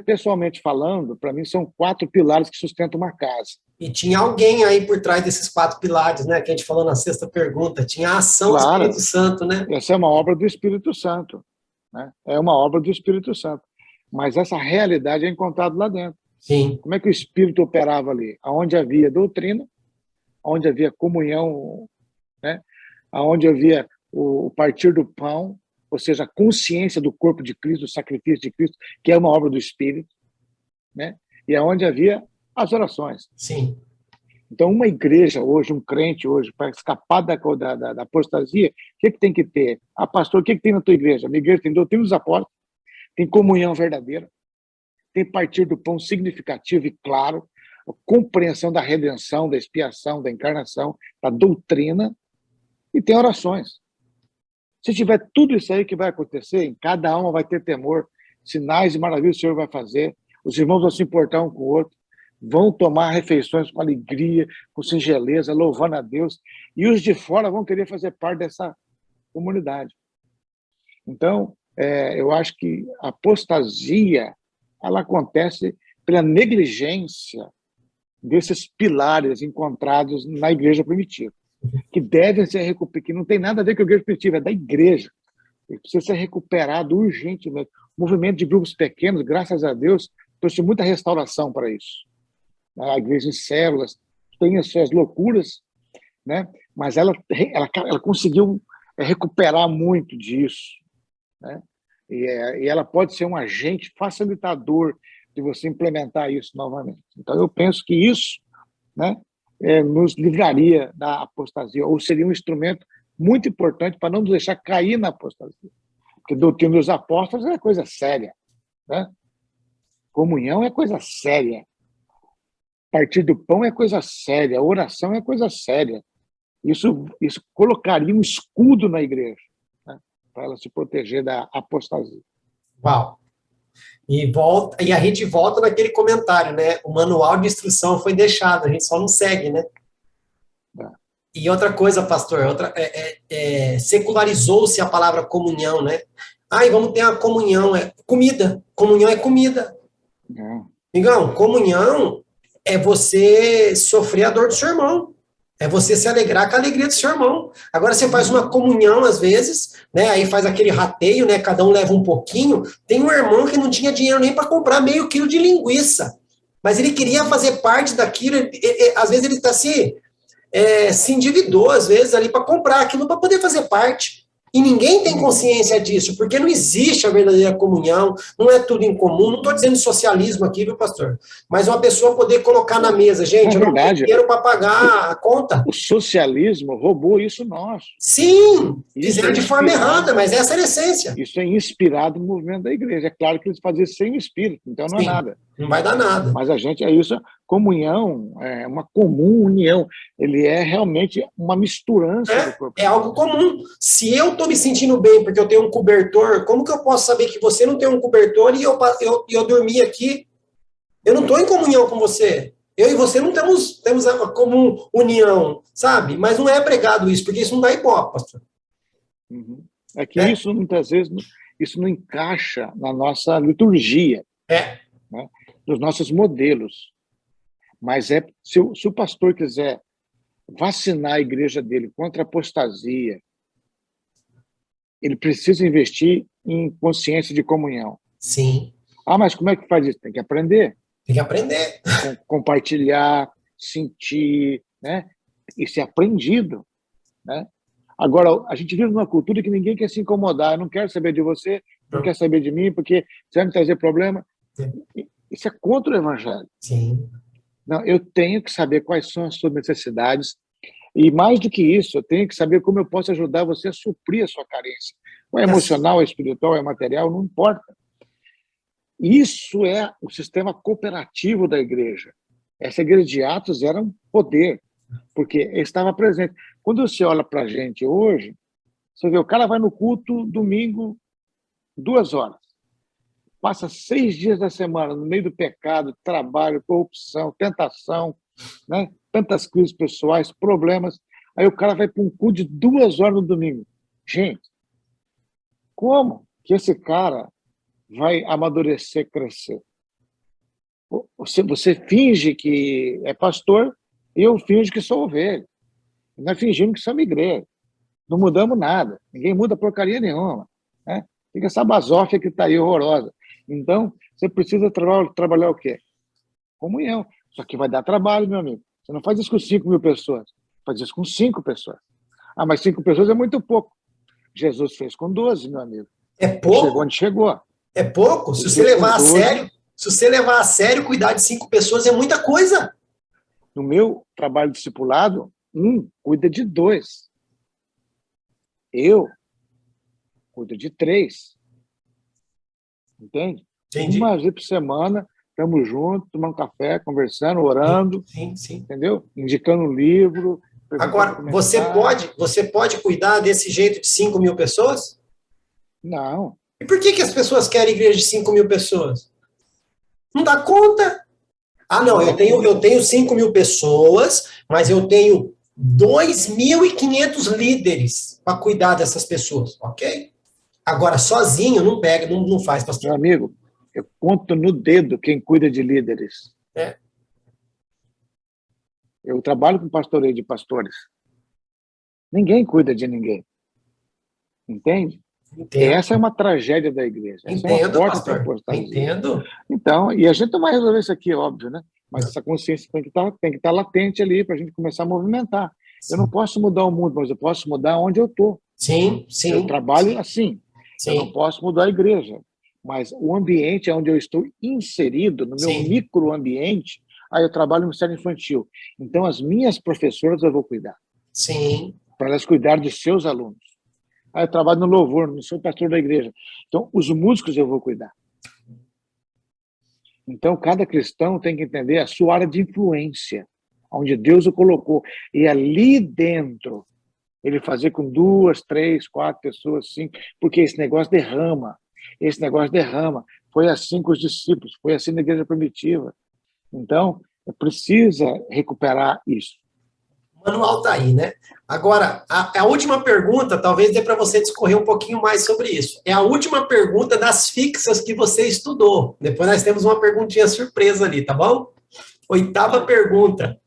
pessoalmente falando, para mim, são 4 pilares que sustentam uma casa. E tinha alguém aí por trás desses 4 pilares, né? Que a gente falou na sexta pergunta. Tinha a ação do Espírito Santo, né? Essa é uma obra do Espírito Santo, né? É uma obra do Espírito Santo. Mas essa realidade é encontrada lá dentro. Sim. Como é que o Espírito operava ali? Onde havia doutrina, onde havia comunhão, né? Onde havia o partir do pão, ou seja, a consciência do corpo de Cristo, do sacrifício de Cristo, que é uma obra do Espírito, né? E onde havia as orações. Sim. Então, uma igreja hoje, um crente hoje, para escapar da apostasia, o que tem que ter? Ah, pastor, o que tem na tua igreja? A minha igreja tem doutrina dos apóstolos, tem comunhão verdadeira, tem partir do pão significativo e claro, a compreensão da redenção, da expiação, da encarnação, da doutrina, e tem orações. Se tiver tudo isso aí que vai acontecer, em cada alma vai ter temor, sinais e maravilhas o Senhor vai fazer, os irmãos vão se importar um com o outro, vão tomar refeições com alegria, com singeleza, louvando a Deus, e os de fora vão querer fazer parte dessa comunidade. Então, eu acho que a apostasia, ela acontece pela negligência desses pilares encontrados na igreja primitiva, que devem ser recuperados, que não tem nada a ver com a igreja primitiva, é da igreja. Ele precisa ser recuperado urgentemente. O movimento de grupos pequenos, graças a Deus, trouxe muita restauração para isso. A igreja em células tem as suas loucuras, né? Mas ela conseguiu recuperar muito disso, né? E ela pode ser um agente facilitador de você implementar isso novamente. Então, eu penso que isso, né, nos livraria da apostasia, ou seria um instrumento muito importante para não nos deixar cair na apostasia. Porque doutrina dos apóstolos é coisa séria, né? Comunhão é coisa séria. Partir do pão é coisa séria. Oração é coisa séria. Isso colocaria um escudo na igreja, né, para ela se proteger da apostasia. Uau! E a gente volta naquele comentário, né? O manual de instrução foi deixado, a gente só não segue, né? E outra coisa, pastor, secularizou-se a palavra comunhão, né? E vamos ter a comunhão, comida. Comunhão é comida. Amigão, comunhão é você sofrer a dor do seu irmão. É você se alegrar com a alegria do seu irmão. Agora você faz uma comunhão, às vezes, né? Aí faz aquele rateio, né? Cada um leva um pouquinho. Tem um irmão que não tinha dinheiro nem para comprar meio quilo de linguiça. Mas ele queria fazer parte daquilo. Às vezes ele está se endividou, às vezes, ali para comprar aquilo para poder fazer parte. E ninguém tem consciência disso, porque não existe a verdadeira comunhão, não é tudo em comum. Não estou dizendo socialismo aqui, viu, pastor? Mas uma pessoa poder colocar na mesa, gente, eu não tenho dinheiro para pagar a conta. O socialismo roubou isso nosso. Sim, fizeram de forma errada, mas essa é a essência. Isso é inspirado no movimento da igreja. É claro que eles faziam sem o espírito, então não é nada. Não vai dar nada. Mas a gente, comunhão, é uma comum união. Ele é realmente uma misturança do corpo. É algo comum. Se eu estou me sentindo bem porque eu tenho um cobertor, como que eu posso saber que você não tem um cobertor e eu dormi aqui? Eu não estou em comunhão com você. Eu e você não temos a comum união, sabe? Mas não é pregado isso, porque isso não dá ibope, pastor. É que isso, muitas vezes, isso não encaixa na nossa liturgia. Né? Dos nossos modelos. Mas se o pastor quiser vacinar a igreja dele contra a apostasia, ele precisa investir em consciência de comunhão. Sim. Mas como é que faz isso? Tem que aprender. Tem que aprender. Compartilhar, sentir, né? E ser aprendido, né? Agora, a gente vive numa cultura que ninguém quer se incomodar. Eu não quero saber de você, não quer saber de mim, porque você vai me trazer problema. Isso é contra o evangelho. Sim. Não, eu tenho que saber quais são as suas necessidades e, mais do que isso, eu tenho que saber como eu posso ajudar você a suprir a sua carência. Ou é emocional, é espiritual, é material, não importa. Isso é o sistema cooperativo da igreja. Essa igreja de Atos era um poder, porque estava presente. Quando você olha para a gente hoje, Você vê, o cara vai no culto domingo, 2 horas. Passa 6 dias da semana no meio do pecado, trabalho, corrupção, tentação, né? Tantas crises pessoais, problemas. Aí o cara vai para um culto de 2 horas no domingo. Gente, como que esse cara vai amadurecer, crescer? Você finge que é pastor e eu finjo que sou ovelha. Nós fingimos que somos igreja. Não mudamos nada. Ninguém muda porcaria nenhuma. Né? Fica essa basófia que está aí horrorosa. Então, você precisa trabalhar o quê? Comunhão. Só que vai dar trabalho, meu amigo. Você não faz isso com 5.000 pessoas. Faz isso com 5 pessoas. Ah, mas 5 pessoas é muito pouco. Jesus fez com 12, meu amigo. É pouco? Chegou onde chegou. É pouco? Se você levar a sério, cuidar de 5 pessoas é muita coisa. No meu trabalho discipulado, 1 cuida de 2. Eu cuido de 3. Entende? Entendi. Uma vez por semana, estamos juntos, tomando café, conversando, orando. Sim, sim. Entendeu? Indicando um livro. Agora, você pode cuidar desse jeito de 5.000 pessoas? Não. E por que as pessoas querem igreja de 5.000 pessoas? Não dá conta. Ah, não, eu tenho 5.000 pessoas, mas eu tenho 2.500 líderes para cuidar dessas pessoas, ok? Agora, sozinho, não pega, não faz, pastor. Meu amigo, eu conto no dedo quem cuida de líderes. É. Eu trabalho com pastoreio de pastores. Ninguém cuida de ninguém. Entende? Entendo. Essa é uma tragédia da igreja. Essa Entendo, é uma pastor. Entendo. Então, e a gente não vai resolver isso aqui, óbvio, né? Mas essa consciência tem que estar latente ali para a gente começar a movimentar. Sim. Eu não posso mudar o mundo, mas eu posso mudar onde eu estou. Sim, sim. Eu trabalho assim. Sim. Eu não posso mudar a igreja. Mas o ambiente onde eu estou inserido, no meu microambiente, aí eu trabalho no Ministério Infantil. Então, as minhas professoras eu vou cuidar. Sim. Para elas cuidar dos seus alunos. Aí eu trabalho no louvor, não sou pastor da igreja. Então, os músicos eu vou cuidar. Então, cada cristão tem que entender a sua área de influência, onde Deus o colocou. E ali dentro, ele fazer com 2, 3, 4 pessoas, 5, porque esse negócio derrama. Esse negócio derrama. Foi assim com os discípulos, foi assim na igreja primitiva. Então, precisa recuperar isso. O manual está aí, né? Agora, a última pergunta, talvez dê para você discorrer um pouquinho mais sobre isso. É a última pergunta das fixas que você estudou. Depois nós temos uma perguntinha surpresa ali, tá bom? 8ª pergunta.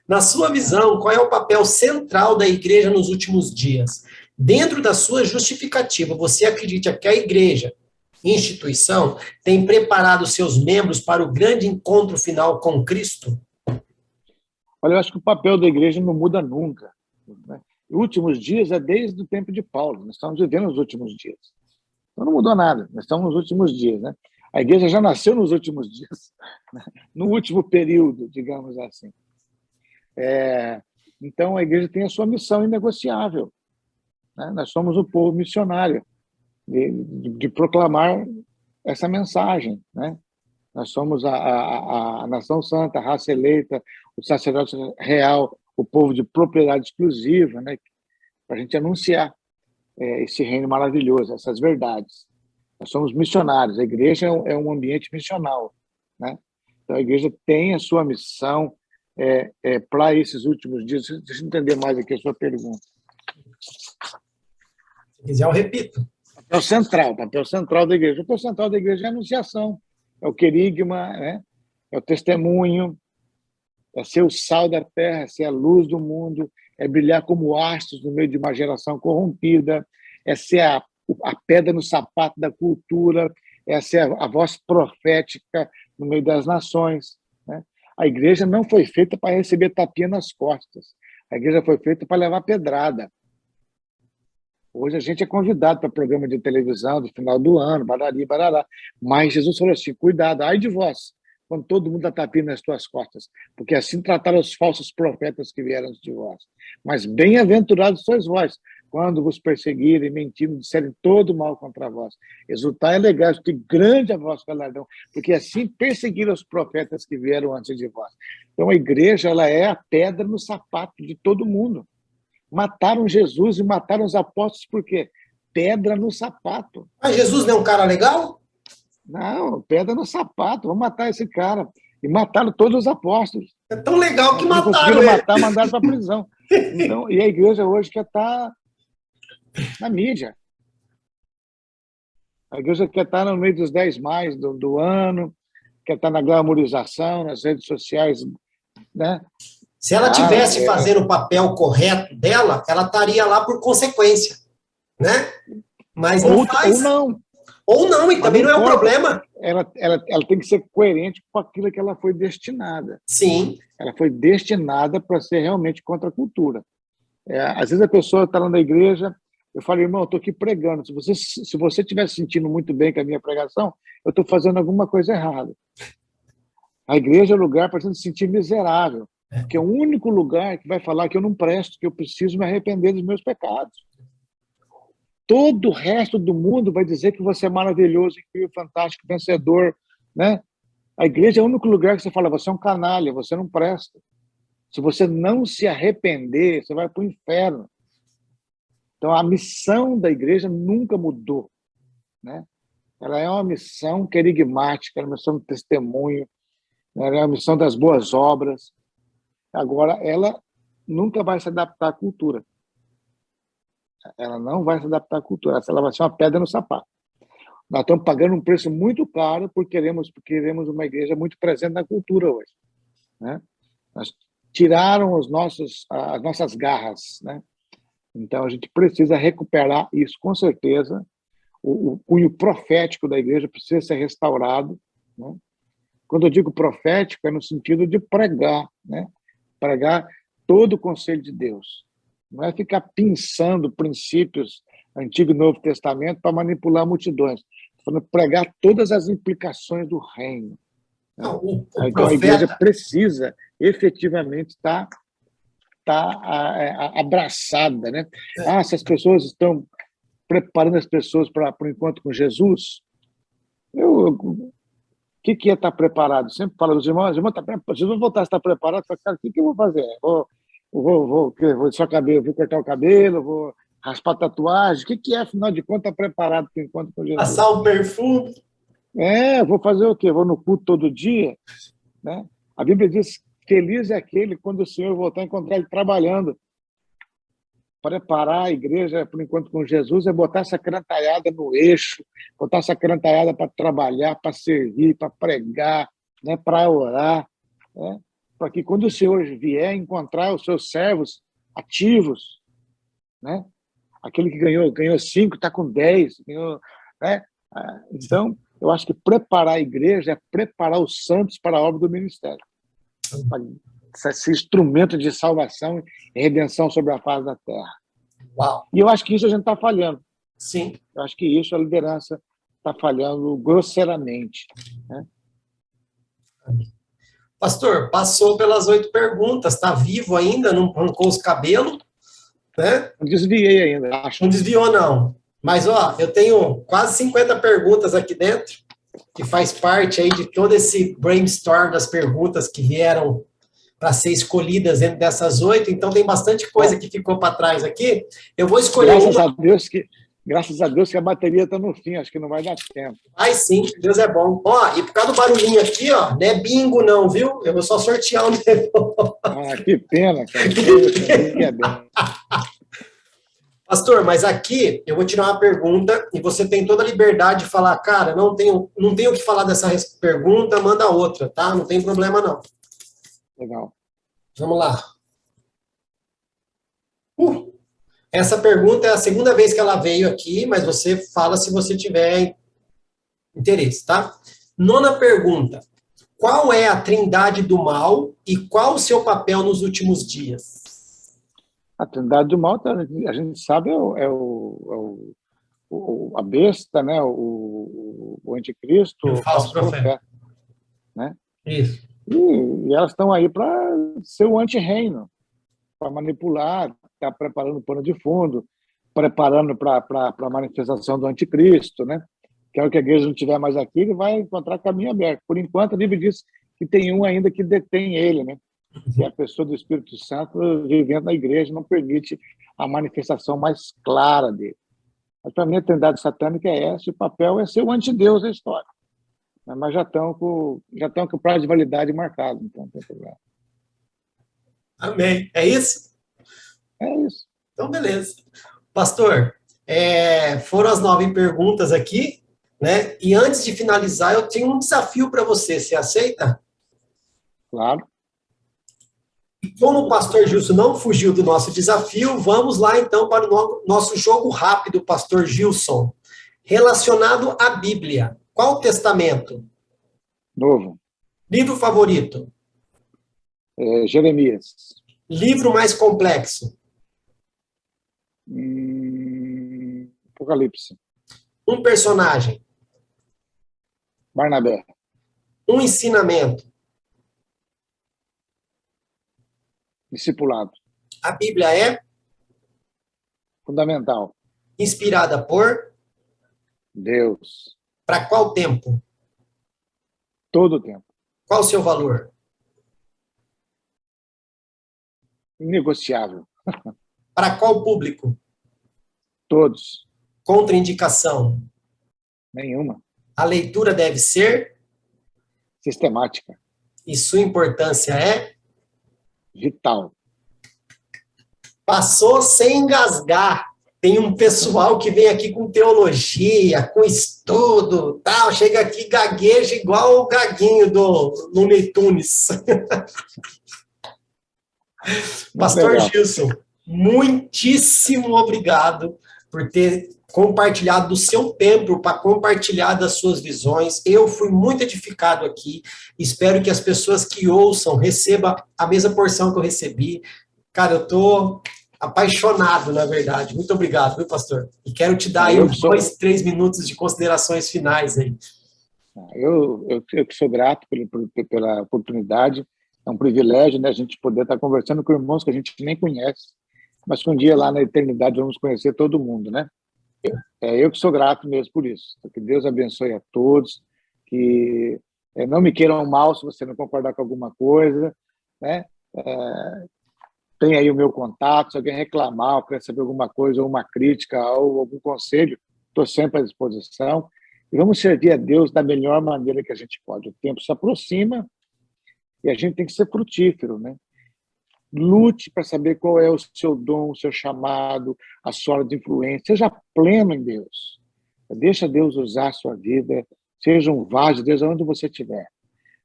Na sua visão, qual é o papel central da igreja nos últimos dias? Dentro da sua justificativa, você acredita que a igreja, instituição, tem preparado seus membros para o grande encontro final com Cristo? Olha, eu acho que o papel da igreja não muda nunca. Né? Os últimos dias é desde o tempo de Paulo. Nós estamos vivendo os últimos dias. Então não mudou nada. Nós estamos nos últimos dias. Né? A igreja já nasceu nos últimos dias, né? No último período, digamos assim. Então a igreja tem a sua missão inegociável. Né? Nós somos o povo missionário de proclamar essa mensagem. Né? Nós somos a nação santa, a raça eleita, o sacerdócio real, o povo de propriedade exclusiva, né? Para a gente anunciar esse reino maravilhoso, essas verdades. Nós somos missionários, a igreja é um ambiente missional. Né? Então a igreja tem a sua missão para esses últimos dias. Deixa eu entender mais aqui a sua pergunta. Se quiser, eu repito. Papel central da igreja. O papel central da igreja é a anunciação, é o querigma, né? É o testemunho, é ser o sal da terra, é ser a luz do mundo, é brilhar como astros no meio de uma geração corrompida, é ser a pedra no sapato da cultura, é ser a voz profética no meio das nações. Né? A igreja não foi feita para receber tapinha nas costas, a igreja foi feita para levar pedrada. Hoje a gente é convidado para programa de televisão do final do ano, barari, barará. Mas Jesus falou assim, cuidado, ai de vós, quando todo mundo dá tapinha nas tuas costas, porque assim trataram os falsos profetas que vieram antes de vós. Mas bem-aventurados sois vós, quando vos perseguirem, mentindo, disserem todo mal contra vós. Exultai e alegrai, porque grande é vosso galardão, porque assim perseguiram os profetas que vieram antes de vós. Então a igreja ela é a pedra no sapato de todo mundo. Mataram Jesus e mataram os apóstolos por quê? Pedra no sapato. Mas Jesus não é um cara legal? Não, pedra no sapato, vamos matar esse cara. E mataram todos os apóstolos. É tão legal que Não mataram conseguiram ele. matar, mandaram para a prisão. Então, e a igreja hoje quer estar na mídia. A igreja quer estar no meio dos 10 mais do ano, quer estar na glamorização, nas redes sociais, né? Se ela tivesse fazendo o papel correto dela, ela estaria lá por consequência, né? Mas não faz. Ou não. Ou não, e também não é um problema. Ela tem que ser coerente com aquilo que ela foi destinada. Sim. Ela foi destinada para ser realmente contra a cultura. Às vezes a pessoa está lá na igreja, eu falo, irmão, eu estou aqui pregando. Se você estiver se sentindo muito bem com a minha pregação, eu estou fazendo alguma coisa errada. A igreja é o lugar para você se sentir miserável, que é o único lugar que vai falar que eu não presto, que eu preciso me arrepender dos meus pecados. Todo o resto do mundo vai dizer que você é maravilhoso, incrível, fantástico, vencedor, né? A igreja é o único lugar que você fala, você é um canalha, você não presta. Se você não se arrepender, você vai para o inferno. Então, a missão da igreja nunca mudou, né? Ela é uma missão querigmática, é uma missão de testemunho, ela é uma missão das boas obras. Agora, ela nunca vai se adaptar à cultura. Ela não vai se adaptar à cultura, ela vai ser uma pedra no sapato. Nós estamos pagando um preço muito caro porque queremos uma igreja muito presente na cultura hoje, né? Nós tiraram as nossas garras, né? Então, a gente precisa recuperar isso, com certeza. O cunho profético da igreja precisa ser restaurado, né? Quando eu digo profético, é no sentido de pregar, né? Pregar todo o conselho de Deus. Não é ficar pensando princípios Antigo e Novo Testamento para manipular multidões. Estou falando pregar todas as implicações do reino. Não, então, profeta... a igreja precisa efetivamente estar abraçada, né? Se as pessoas estão preparando as pessoas para o encontro com Jesus, o que é estar preparado? Sempre falo aos irmãos, se eu voltar a estar preparado, eu falo, o que eu vou fazer? Vou só cabelo, vou cortar o cabelo, vou raspar tatuagem. O que é, afinal de contas, estar preparado para o encontro com Jesus? Passar um perfume. Vou fazer o quê? Vou no culto todo dia, né? A Bíblia diz, feliz é aquele quando o Senhor voltar a encontrar ele trabalhando. Preparar a igreja para o encontro com Jesus é botar essa crantalhada no eixo, botar essa crantalhada para trabalhar, para servir, para pregar, né? Para orar, né? Para que quando o Senhor vier encontrar os seus servos ativos, né? Aquele que ganhou 5, está com 10, né? Então, eu acho que preparar a igreja é preparar os santos para a obra do ministério. Esse instrumento de salvação e redenção sobre a face da terra. Uau. E eu acho que isso a gente está falhando. Sim. Eu acho que isso a liderança está falhando grosseiramente, né? Pastor, passou pelas 8 perguntas, está vivo ainda, não arrancou os cabelos, né? Não desviei ainda, acho. Não desviou, não. Mas, eu tenho quase 50 perguntas aqui dentro, que faz parte aí de todo esse brainstorm das perguntas que vieram para ser escolhidas dentro dessas 8, então tem bastante coisa que ficou para trás aqui. Eu vou escolher Graças a Deus que a bateria está no fim, acho que não vai dar tempo. Ai, sim, Deus é bom. E por causa do barulhinho aqui, não é bingo não, viu? Eu vou só sortear um negócio. Que pena, cara. Pastor, mas aqui eu vou tirar uma pergunta e você tem toda a liberdade de falar, cara, não tenho o que falar dessa pergunta, manda outra, tá? Não tem problema, não. Legal. Vamos lá. Essa pergunta é a segunda vez que ela veio aqui, mas você fala se você tiver interesse, tá? 9ª pergunta. Qual é a trindade do mal e qual o seu papel nos últimos dias? A trindade do mal, a gente sabe, a besta, né? O anticristo, o falso profeta. Né? Isso. E elas estão aí para ser o anti-reino, para manipular, está preparando o pano de fundo, preparando para a manifestação do anticristo, né? Que é o que a igreja não tiver mais aqui, ele vai encontrar caminho aberto. Por enquanto, a Bíblia diz que tem um ainda que detém ele, né? E a pessoa do Espírito Santo vivendo na igreja não permite a manifestação mais clara dele. Mas, para mim, a trindade satânica é essa, e o papel é ser o antideus da história. Mas já estão com o prazo de validade marcado, então não tem problema. Amém. É isso? É isso. Então, beleza. Pastor, foram as 9 perguntas aqui, né? E antes de finalizar, eu tenho um desafio para você. Você aceita? Claro. E como o pastor Gilson não fugiu do nosso desafio, vamos lá então para o nosso jogo rápido, pastor Gilson. Relacionado à Bíblia. Qual testamento? Novo. Livro favorito? Jeremias. Livro mais complexo? Apocalipse. Um personagem? Barnabé. Um ensinamento? Discipulado. A Bíblia é Fundamental. inspirada por? Deus. Para qual tempo? Todo o tempo. Qual o seu valor? Negociável. Para qual público? Todos. Contraindicação? Nenhuma. A leitura deve ser? Sistemática. E sua importância é? Vital. Passou sem engasgar. Tem um pessoal que vem aqui com teologia, com estudo, tal, chega aqui gagueja igual o gaguinho do Looney Tunes. Pastor Legal. Gilson, muitíssimo obrigado por ter compartilhado do seu tempo, para compartilhar das suas visões. Eu fui muito edificado aqui. Espero que as pessoas que ouçam recebam a mesma porção que eu recebi. Cara, eu estou apaixonado, na verdade. Muito obrigado, viu, pastor? E quero te dar aí uns 2, 3 minutos de considerações finais aí. Eu que sou grato pela oportunidade. É um privilégio, né, a gente poder estar conversando com irmãos que a gente nem conhece, mas que um dia lá na eternidade vamos conhecer todo mundo, né? Eu que sou grato mesmo por isso. Que Deus abençoe a todos, que não me queiram mal se você não concordar com alguma coisa, né? Tem aí o meu contato, se alguém reclamar, ou quer saber alguma coisa, ou uma crítica, ou algum conselho, estou sempre à disposição. E vamos servir a Deus da melhor maneira que a gente pode. O tempo se aproxima e a gente tem que ser frutífero, né? Lute para saber qual é o seu dom, o seu chamado, a sua hora de influência. Seja pleno em Deus. Deixa Deus usar a sua vida. Seja um vaso de Deus onde você estiver.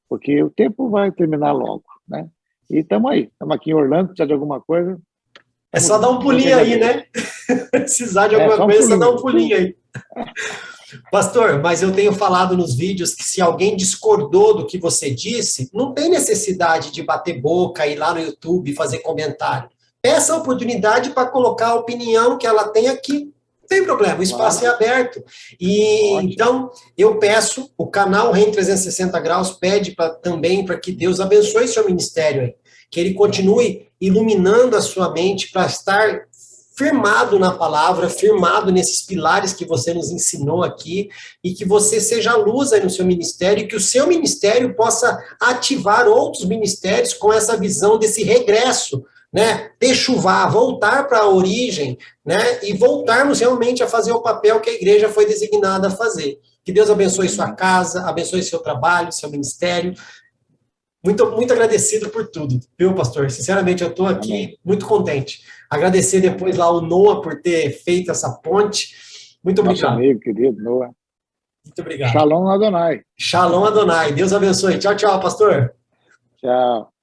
Porque o tempo vai terminar logo, né? E estamos aí. Estamos aqui em Orlando, precisa de alguma coisa. É só dar um pulinho aí, né? Precisar de alguma coisa, só dar um pulinho aí. Pastor, mas eu tenho falado nos vídeos que se alguém discordou do que você disse, não tem necessidade de bater boca, ir lá no YouTube e fazer comentário. Peça a oportunidade para colocar a opinião que ela tem aqui. Não tem problema, o espaço é aberto. E ótimo. Então, eu peço, o canal Reino 360 Graus pede também para que Deus abençoe seu ministério aí. Que ele continue iluminando a sua mente para estar firmado na palavra, firmado nesses pilares que você nos ensinou aqui, e que você seja luz aí no seu ministério, e que o seu ministério possa ativar outros ministérios com essa visão desse regresso, né? Dechuvar, voltar para a origem, né? E voltarmos realmente a fazer o papel que a igreja foi designada a fazer. Que Deus abençoe sua casa, abençoe seu trabalho, seu ministério. Muito, muito agradecido por tudo, viu, pastor? Sinceramente, eu estou aqui muito contente. Agradecer depois lá ao Noah por ter feito essa ponte. Muito obrigado. Nosso amigo, querido Noah. Muito obrigado. Shalom Adonai. Shalom Adonai. Deus abençoe. Tchau, tchau, pastor. Tchau.